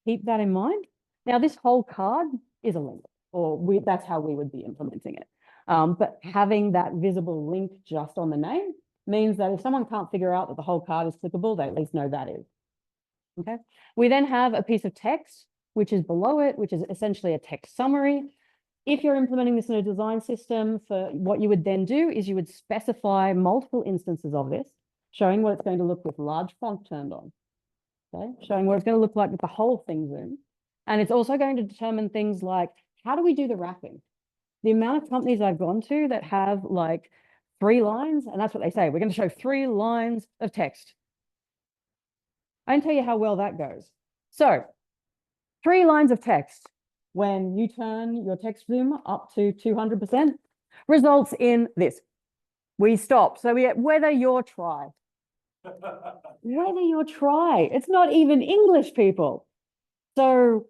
Speaker 1: keep that in mind. Now, this whole card is a link, or that's how we would be implementing it. But having that visible link just on the name means that if someone can't figure out that the whole card is clickable, they at least know that is. Okay. We then have a piece of text, which is below it, which is essentially a text summary. If you're implementing this in a design system, for what you would then do is you would specify multiple instances of this, showing what it's going to look with large font turned on. Okay, showing what it's going to look like with the whole thing zoomed. And it's also going to determine things like, how do we do the wrapping? The amount of companies I've gone to that have like 3 lines, and that's what they say, we're going to show 3 lines of text. I can tell you how well that goes. So 3 lines of text, when you turn your text zoom up to 200%, results in this. We stop. So we get whether you're try. Whether you're try. It's not even English, people. So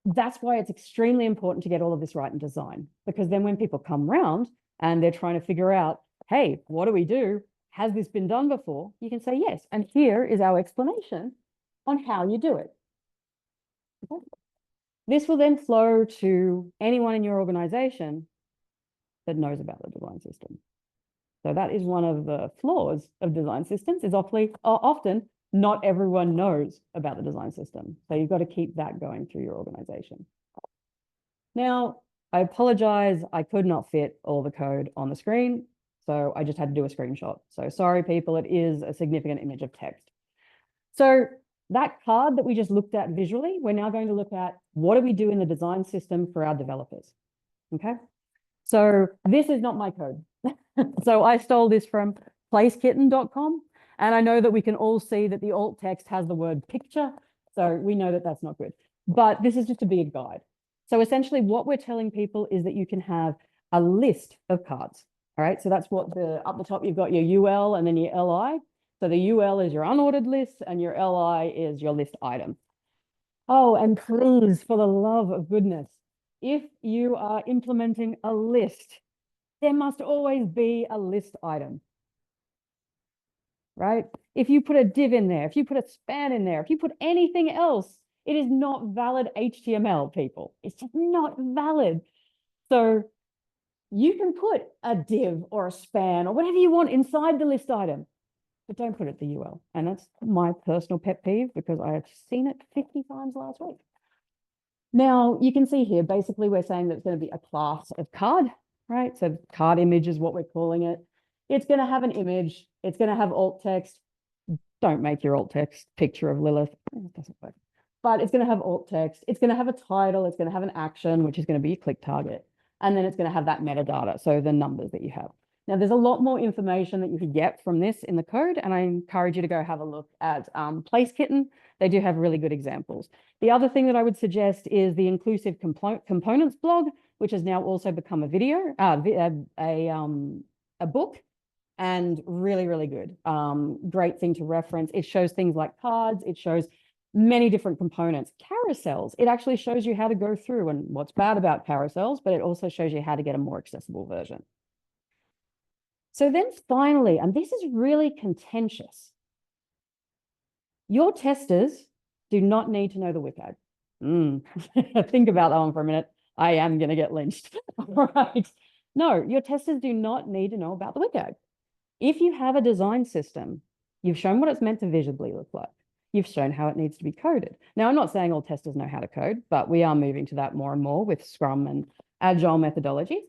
Speaker 1: that's why it's extremely important to get all of this right in design, because then when people come round and they're trying to figure out, hey, what do we do? Has this been done before? You can say yes. And here is our explanation on how you do it. Okay. This will then flow to anyone in your organization that knows about the design system. So that is one of the flaws of design systems, is often not everyone knows about the design system. So you've got to keep that going through your organization. Now, I apologize, I could not fit all the code on the screen, so I just had to do a screenshot. So sorry, people, it is a significant image of text. So that card that we just looked at visually, we're now going to look at what do we do in the design system for our developers, okay? So this is not my code. So I stole this from placekitten.com, and I know that we can all see that the alt text has the word picture, so we know that that's not good. But this is just to be a guide. So essentially what we're telling people is that you can have a list of cards, all right? So that's what up the top, you've got your UL and then your LI. So the UL is your unordered list and your LI is your list item. Oh, and please, for the love of goodness, if you are implementing a list, there must always be a list item, right? If you put a div in there, if you put a span in there, if you put anything else, it is not valid HTML, people. It's just not valid. So you can put a div or a span or whatever you want inside the list item, but don't put it the UL. And that's my personal pet peeve because I have seen it 50 times last week. Now you can see here, basically we're saying that it's going to be a class of card, right? So card image is what we're calling it. It's going to have an image. It's going to have alt text. Don't make your alt text picture of Lilith. It doesn't work. but it's going to have alt text. It's going to have a title. It's going to have an action, which is going to be a click target. And then it's going to have that metadata, so the numbers that you have. Now, there's a lot more information that you could get from this in the code, and I encourage you to go have a look at PlaceKitten. They do have really good examples. The other thing that I would suggest is the Inclusive Components blog, which has now also become a video, a book, and really, really good. Great thing to reference. It shows things like cards. It shows many different components. Carousels, it actually shows you how to go through and what's bad about carousels, but it also shows you how to get a more accessible version. So then finally, and this is really contentious, your testers do not need to know the WCAG. Think about that one for a minute. I am going to get lynched. All right. No, your testers do not need to know about the WCAG. If you have a design system, you've shown what it's meant to visibly look like. You've shown how it needs to be coded. Now, I'm not saying all testers know how to code, but we are moving to that more and more with Scrum and Agile methodologies.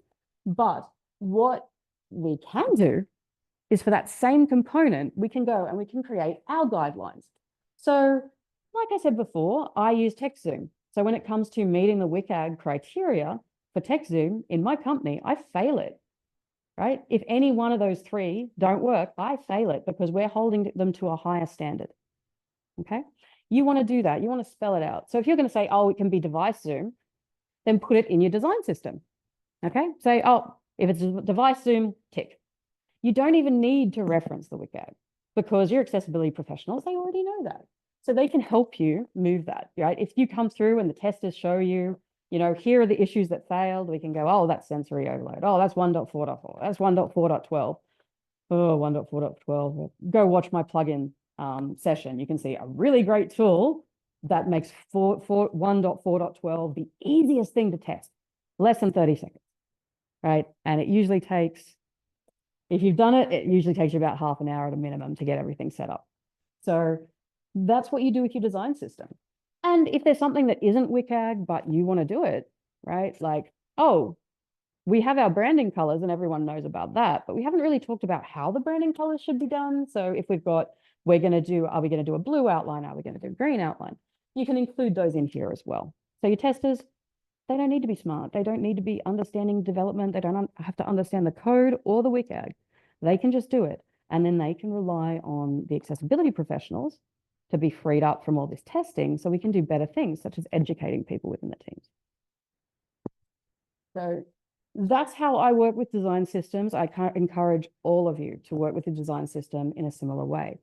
Speaker 1: But what we can do is for that same component, we can go and we can create our guidelines. So like I said before, I use TechZoom. So when it comes to meeting the WCAG criteria for TechZoom in my company, I fail it, right? If any one of those three don't work, I fail it because we're holding them to a higher standard, okay? You want to do that. You want to spell it out. So if you're going to say, oh, it can be device Zoom, then put it in your design system, okay? Say, oh, if it's a device Zoom, tick. You don't even need to reference the WCAG because your accessibility professionals, they already know that. So they can help you move that, right? If you come through and the testers show you, you know, here are the issues that failed, we can go, oh, that's sensory overload. Oh, that's 1.4.4. That's 1.4.12. Oh, 1.4.12. Go watch my plugin session. You can see a really great tool that makes 1.4.12 the easiest thing to test, less than 30 seconds. Right? And it usually takes, if you've done it, it usually takes you about half an hour at a minimum to get everything set up. So that's what you do with your design system. And if there's something that isn't WCAG, but you want to do it, right? Like, oh, we have our branding colors and everyone knows about that, but we haven't really talked about how the branding colors should be done. So if we've got, are we going to do a blue outline? Are we going to do a green outline? You can include those in here as well. So your testers, they don't need to be smart. They don't need to be understanding development. They don't have to understand the code or the WCAG. They can just do it. And then they can rely on the accessibility professionals to be freed up from all this testing so we can do better things, such as educating people within the teams. So that's how I work with design systems. I encourage all of you to work with a design system in a similar way.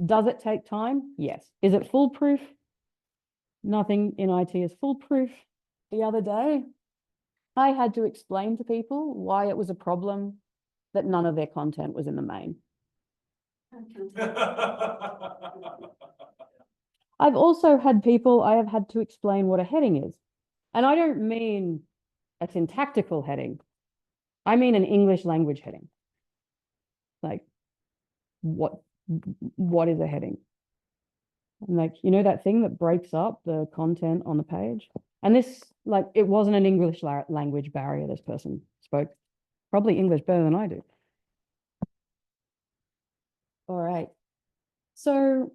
Speaker 1: Does it take time? Yes. Is it foolproof? Nothing in IT is foolproof. The other day, I had to explain to people why it was a problem that none of their content was in the main. I've also had people, I have had to explain what a heading is. And I don't mean a syntactical heading. I mean an English language heading. Like, what is a heading? And like, you know, that thing that breaks up the content on the page? And this, like, it wasn't an English language barrier. This person spoke probably English better than I do. All right. So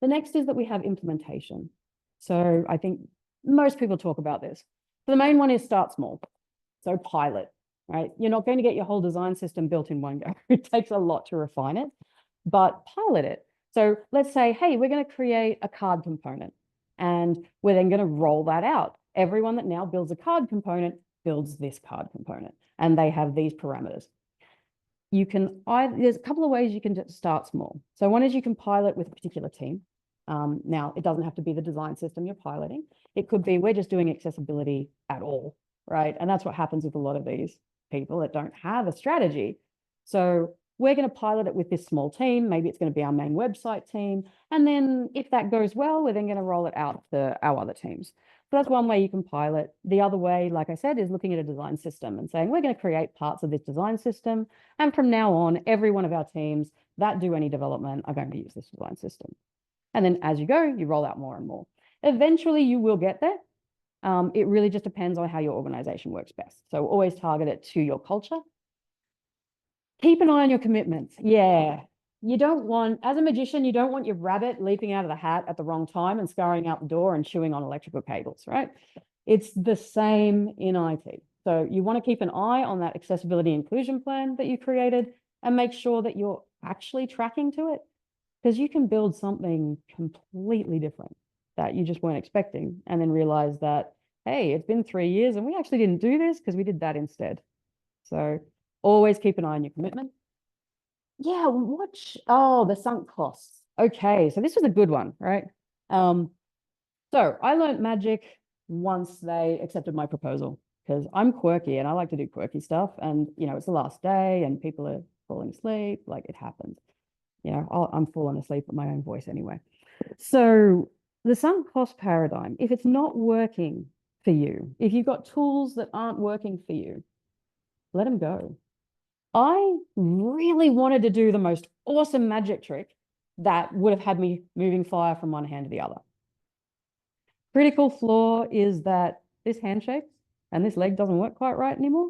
Speaker 1: the next is that we have implementation. So I think most people talk about this. So the main one is start small. So pilot, right? You're not going to get your whole design system built in one go. It takes a lot to refine it, but pilot it. So let's say, hey, we're going to create a card component and we're then going to roll that out. Everyone that now builds a card component builds this card component and they have these parameters. You can, there's a couple of ways you can just start small. So one is you can pilot with a particular team. Now, it doesn't have to be the design system you're piloting. It could be we're just doing accessibility at all, right? And that's what happens with a lot of these people that don't have a strategy. So we're going to pilot it with this small team. Maybe it's going to be our main website team. And then if that goes well, we're then going to roll it out to our other teams. So that's one way you can pilot. The other way, like I said, is looking at a design system and saying, we're going to create parts of this design system. And from now on, every one of our teams that do any development are going to use this design system. And then as you go, you roll out more and more. Eventually, you will get there. It really just depends on how your organization works best. So always target it to your culture. Keep an eye on your commitments. Yeah, you don't want, as a magician, you don't want your rabbit leaping out of the hat at the wrong time and scurrying out the door and chewing on electrical cables, right? It's the same in IT. So you want to keep an eye on that accessibility inclusion plan that you created and make sure that you're actually tracking to it, because you can build something completely different that you just weren't expecting and then realize that, hey, it's been 3 years and we actually didn't do this because we did that instead. So always keep an eye on your commitment. Yeah, the sunk costs. Okay, so this was a good one, right? So I learned magic once they accepted my proposal, because I'm quirky and I like to do quirky stuff. And, it's the last day and people are falling asleep, like it happens. I'm falling asleep at my own voice anyway. So the sunk cost paradigm, if it's not working for you, if you've got tools that aren't working for you, let them go. I really wanted to do the most awesome magic trick that would have had me moving fire from one hand to the other. Critical flaw is that this hand shakes and this leg doesn't work quite right anymore.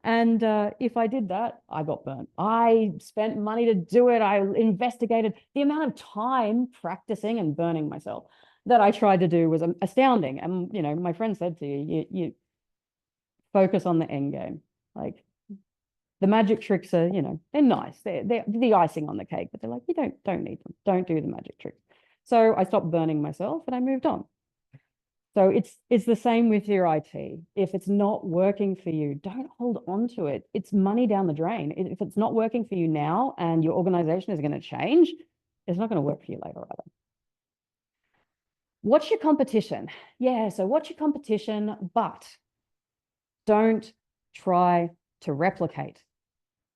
Speaker 1: And if I did that, I got burnt. I spent money to do it. I investigated. The amount of time practicing and burning myself that I tried to do was astounding. And, my friend said to you focus on the end game. Like, the magic tricks are, they're nice. They're the icing on the cake, but they're like, you don't need them. Don't do the magic tricks. So I stopped burning myself and I moved on. So it's the same with your IT. If it's not working for you, don't hold on to it. It's money down the drain. If it's not working for you now and your organization is going to change, it's not going to work for you later either. Watch your competition. Yeah, so watch your competition, but don't try to replicate.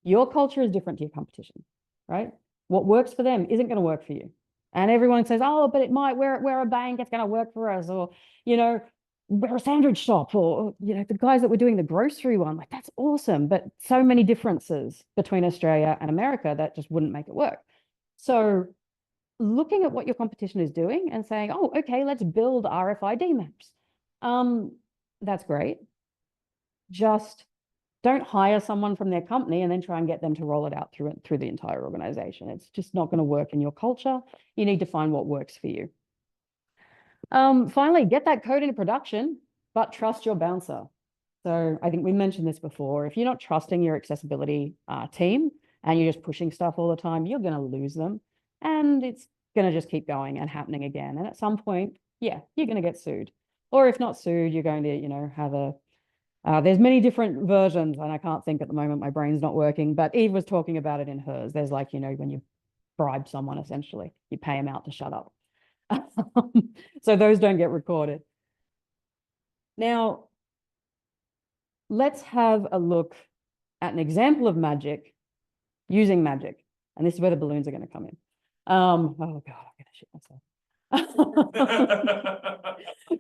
Speaker 1: Your culture is different to your competition, right? What works for them isn't going to work for you. And everyone says, oh, but it might, we're a bank, it's going to work for us. Or, we're a sandwich shop, or, the guys that were doing the grocery one, like, that's awesome. But so many differences between Australia and America that just wouldn't make it work. So looking at what your competition is doing and saying, oh, okay, let's build RFID maps. That's great. Just don't hire someone from their company and then try and get them to roll it out through the entire organization. It's just not going to work in your culture. You need to find what works for you. Finally, get that code into production, but trust your bouncer. So I think we mentioned this before. If you're not trusting your accessibility team and you're just pushing stuff all the time, you're going to lose them. And it's going to just keep going and happening again. And at some point, yeah, you're going to get sued. Or if not sued, you're going to, have a there's many different versions, and I can't think at the moment, my brain's not working, but Eve was talking about it in hers. There's like, when you bribe someone, essentially, you pay them out to shut up. So those don't get recorded. Now, let's have a look at an example of magic using magic. And this is where the balloons are going to come in. Oh God, I'm going to shit myself.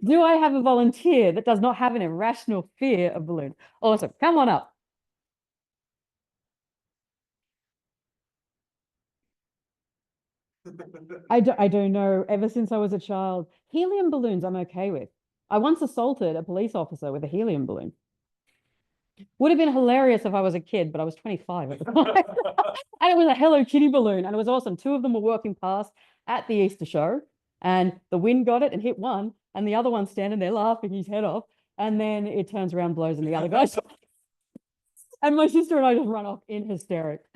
Speaker 1: Do I have a volunteer that does not have an irrational fear of balloons? Awesome. Come on up. I don't know. Ever since I was a child, helium balloons I'm okay with. I once assaulted a police officer with a helium balloon. Would have been hilarious if I was a kid, but I was 25 at the time. And it was a Hello Kitty balloon, and it was awesome. 2 of them were walking past at the Easter show, and the wind got it and hit one, and the other one's standing there laughing his head off, and then it turns around, blows, and the other guy's and my sister and I just run off in hysterics.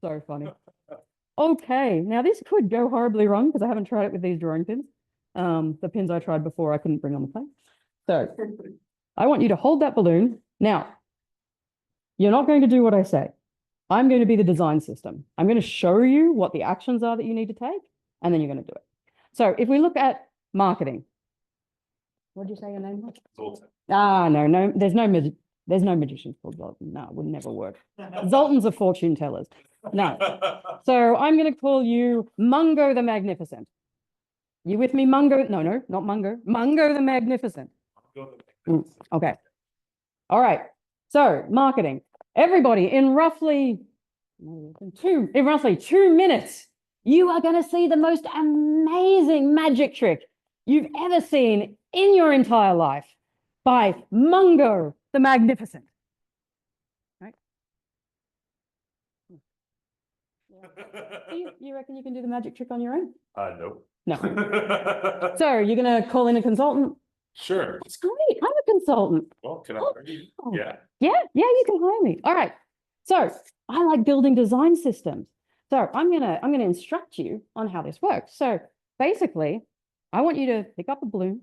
Speaker 1: So funny. Okay, now this could go horribly wrong because I haven't tried it with these drawing pins. The pins I tried before I couldn't bring on the plane. So I want you to hold that balloon. Now, you're not going to do what I say. I'm going to be the design system. I'm going to show you what the actions are that you need to take, and then you're going to do it. So if we look at marketing, what did you say your name was?
Speaker 4: Zoltan.
Speaker 1: No, there's no magician called Zoltan. No, it would never work. Zoltans are fortune tellers. No. So I'm going to call you Mungo the Magnificent. You with me, Mungo? No, not Mungo. Mungo the Magnificent. Okay. All right. So marketing. Everybody, in roughly 2 minutes, you are going to see the most amazing magic trick you've ever seen in your entire life by Mungo the Magnificent. Right? Yeah. You reckon you can do the magic trick on your own?
Speaker 4: Nope.
Speaker 1: No. So you're gonna call in a consultant?
Speaker 4: Sure.
Speaker 1: That's great. I'm a consultant.
Speaker 4: Well, can I?
Speaker 1: Oh.
Speaker 4: Yeah.
Speaker 1: Yeah, you can hire me. All right. So I like building design systems. So I'm gonna instruct you on how this works. So basically, I want you to pick up a balloon.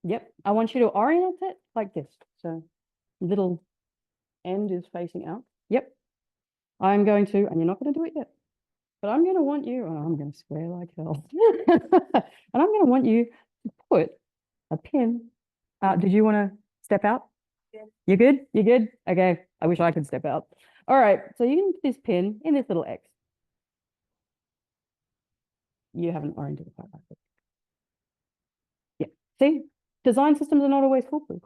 Speaker 1: Yep. I want you to orient it like this. So little end is facing out. Yep. I'm going to, and you're not going to do it yet, but I'm going to want you, and I'm going to swear like hell. And I'm going to want you to put a pin. Did you want to step out?
Speaker 2: Yeah.
Speaker 1: You good? You good? Okay. I wish I could step out. All right. So you can put this pin in this little X. You haven't oriented it quite like this. Yeah. See, design systems are not always foolproof.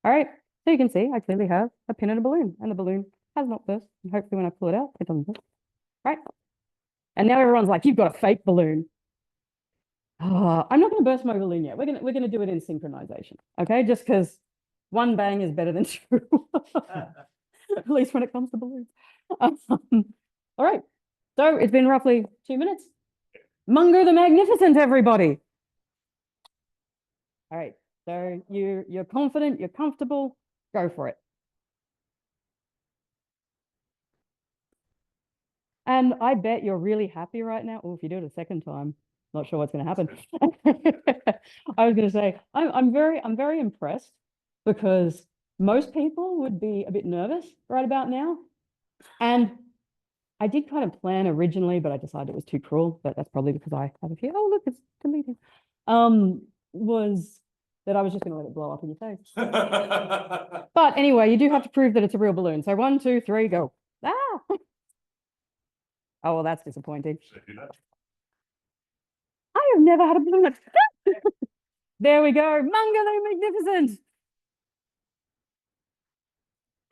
Speaker 1: All right. So you can see I clearly have a pin and a balloon, and the balloon has not burst. And hopefully when I pull it out, it doesn't burst. Right. And now everyone's like, you've got a fake balloon. Oh, I'm not going to burst my balloon yet. We're gonna do it in synchronization. Okay, just because one bang is better than two. At least when it comes to balloons. All right. So it's been roughly 2 minutes. Mungo the Magnificent, everybody. All right. So you're confident, you're comfortable, go for it. And I bet you're really happy right now. Oh, if you do it a second time, not sure what's going to happen. I was going to say, I'm very impressed, because most people would be a bit nervous right about now. And I did kind of plan originally, but I decided it was too cruel. But that's probably because I have a few. Oh, look, it's deleted. Was that I was just going to let it blow up in your face. But anyway, you do have to prove that it's a real balloon. So 1, 2, 3, go. Ah! Oh, well, that's disappointing.
Speaker 4: Should I do that?
Speaker 1: I have never had a balloon. There we go. Mungo the Magnificent.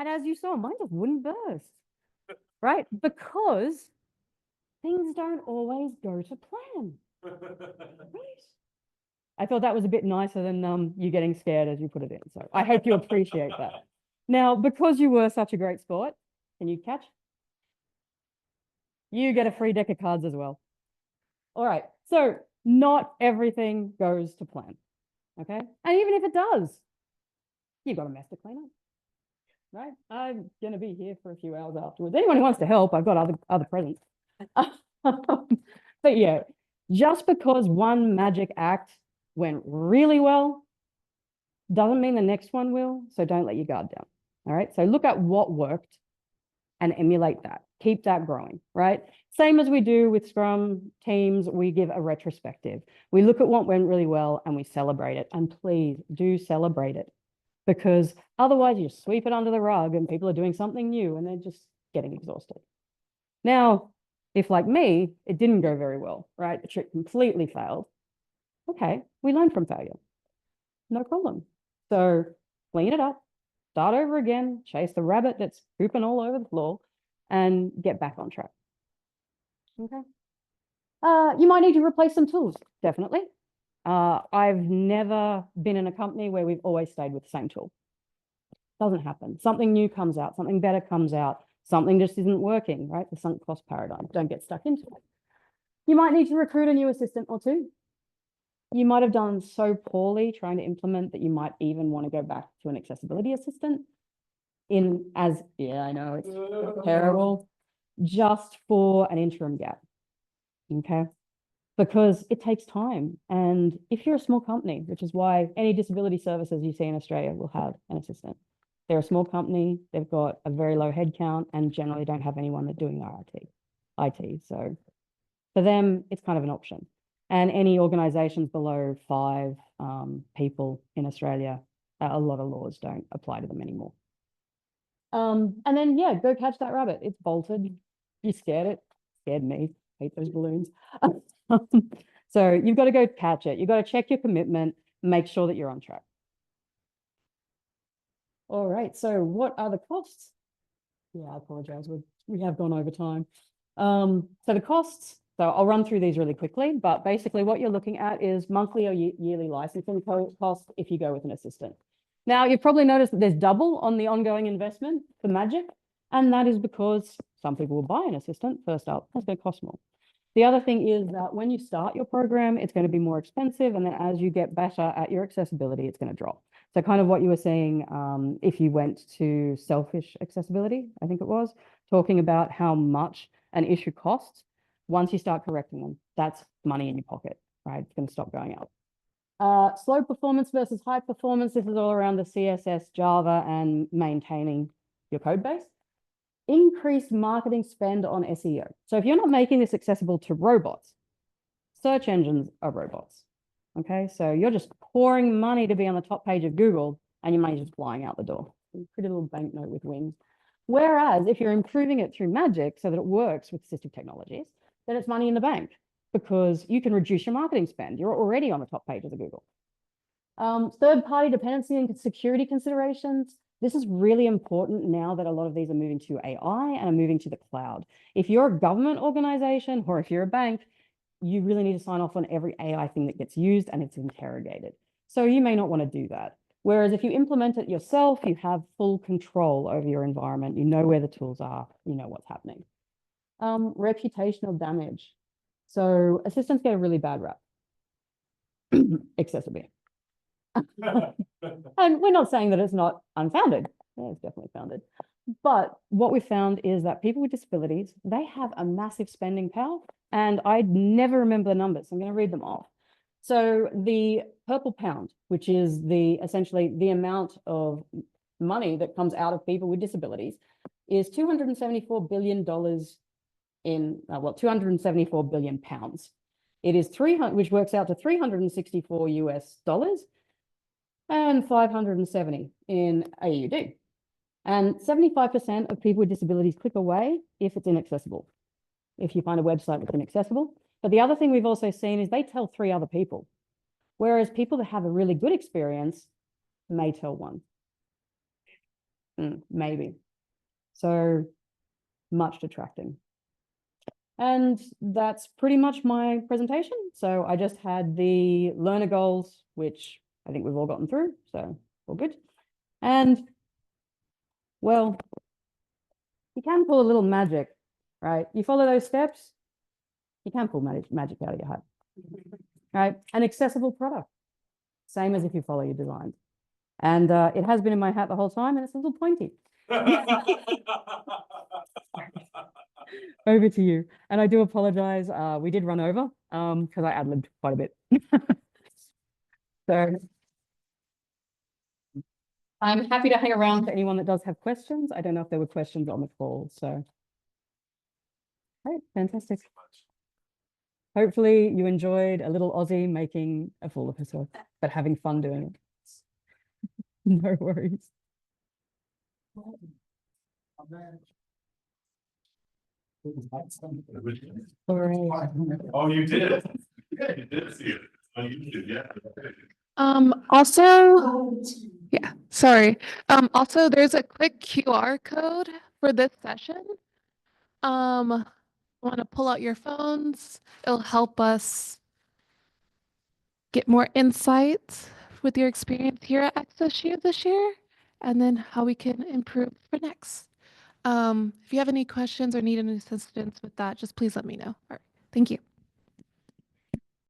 Speaker 1: And as you saw, mine just wouldn't burst. Right? Because things don't always go to plan. Right? I thought that was a bit nicer than you getting scared as you put it in. So I hope you appreciate that. Now, because you were such a great sport, can you catch? You get a free deck of cards as well. All right. So not everything goes to plan. Okay. And even if it does, you've got a mess to clean up. Right. I'm going to be here for a few hours afterwards. Anyone who wants to help, I've got other presents. But yeah, just because one magic act went really well doesn't mean the next one will. So don't let your guard down. All right. So look at what worked and emulate that. Keep that growing, right? Same as we do with Scrum teams, we give a retrospective. We look at what went really well and we celebrate it. And please do celebrate it, because otherwise you just sweep it under the rug and people are doing something new and they're just getting exhausted. Now, if like me, it didn't go very well, right? The trick completely failed. Okay, we learn from failure. No problem. So clean it up, start over again, chase the rabbit that's pooping all over the floor, and get back on track. Okay. You might need to replace some tools, definitely. I've never been in a company where we've always stayed with the same tool. Doesn't happen. Something new comes out, something better comes out, something just isn't working, right? The sunk cost paradigm. Don't get stuck into it. You might need to recruit a new assistant or two. You might have done so poorly trying to implement that you might even want to go back to an accessibility assistant yeah, I know it's terrible, just for an interim gap. Okay. Because it takes time. And if you're a small company, which is why any disability services you see in Australia will have an assistant. They're a small company, they've got a very low headcount and generally don't have anyone that's doing their IT. So for them, it's kind of an option. And any organizations below 5 people in Australia, a lot of laws don't apply to them anymore. And then, yeah, go catch that rabbit. It's bolted. You scared it. Scared me. Hate those balloons. So you've got to go catch it. You've got to check your commitment, make sure that you're on track. All right. So what are the costs? Yeah, I apologize. We have gone over time. So the costs, so I'll run through these really quickly, but basically what you're looking at is monthly or yearly licensing cost if you go with an assistant. Now, you've probably noticed that there's double on the ongoing investment for Magic, and that is because some people will buy an assistant first up. That's going to cost more. The other thing is that when you start your program, it's going to be more expensive. And then as you get better at your accessibility, it's going to drop. So kind of what you were saying, if you went to selfish accessibility, I think it was, talking about how much an issue costs, once you start correcting them, that's money in your pocket, right? It's going to stop going up. Slow performance versus high performance. This is all around the CSS, Java, and maintaining your code base. Increased marketing spend on SEO. So if you're not making this accessible to robots, search engines are robots. Okay, so you're just pouring money to be on the top page of Google and your money's just flying out the door. Pretty little banknote with wings. Whereas if you're improving it through Magic so that it works with assistive technologies, then it's money in the bank because you can reduce your marketing spend. You're already on the top pages of Google. Third-party dependency and security considerations. This is really important now that a lot of these are moving to AI and are moving to the cloud. If you're a government organization or if you're a bank, you really need to sign off on every AI thing that gets used and it's interrogated. So you may not want to do that. Whereas if you implement it yourself, you have full control over your environment. You know where the tools are, you know what's happening. Reputational damage. So assistants get a really bad rap. Accessibility. And we're not saying that it's not unfounded. Yeah, it's definitely founded. But what we found is that people with disabilities, they have a massive spending power. And I never remember the numbers. I'm going to read them off. So the purple pound, which is essentially the amount of money that comes out of people with disabilities, is $274 billion in, 274 billion pounds. It is 300, which works out to 364 US dollars and 570 in AUD. And 75% of people with disabilities click away if it's inaccessible, if you find a website that's inaccessible. But the other thing we've also seen is they tell 3 other people, whereas people that have a really good experience may tell 1. Maybe. So much detracting. And that's pretty much my presentation. So I just had the learner goals, which I think we've all gotten through, so all good. And, well, you can pull a little magic, right? You follow those steps, you can pull magic out of your hat, right? An accessible product, same as if you follow your designs. And it has been in my hat the whole time, and it's a little pointy. Over to you. And I do apologize. We did run over because I ad-libbed quite a bit. So I'm happy to hang around for anyone that does have questions. I don't know if there were questions on the call. So, right, fantastic. Hopefully you enjoyed a little Aussie making a fool of herself, but having fun doing it. No worries. All right.
Speaker 4: Oh, you did. Yeah, you did see it. Oh, you did, yeah.
Speaker 6: Also, yeah, sorry. Also there's a quick QR code for this session. Want to pull out your phones. It'll help us get more insights with your experience here at AccessShare this year, and then how we can improve for next. If you have any questions or need any assistance with that, just please let me know. All right, thank you.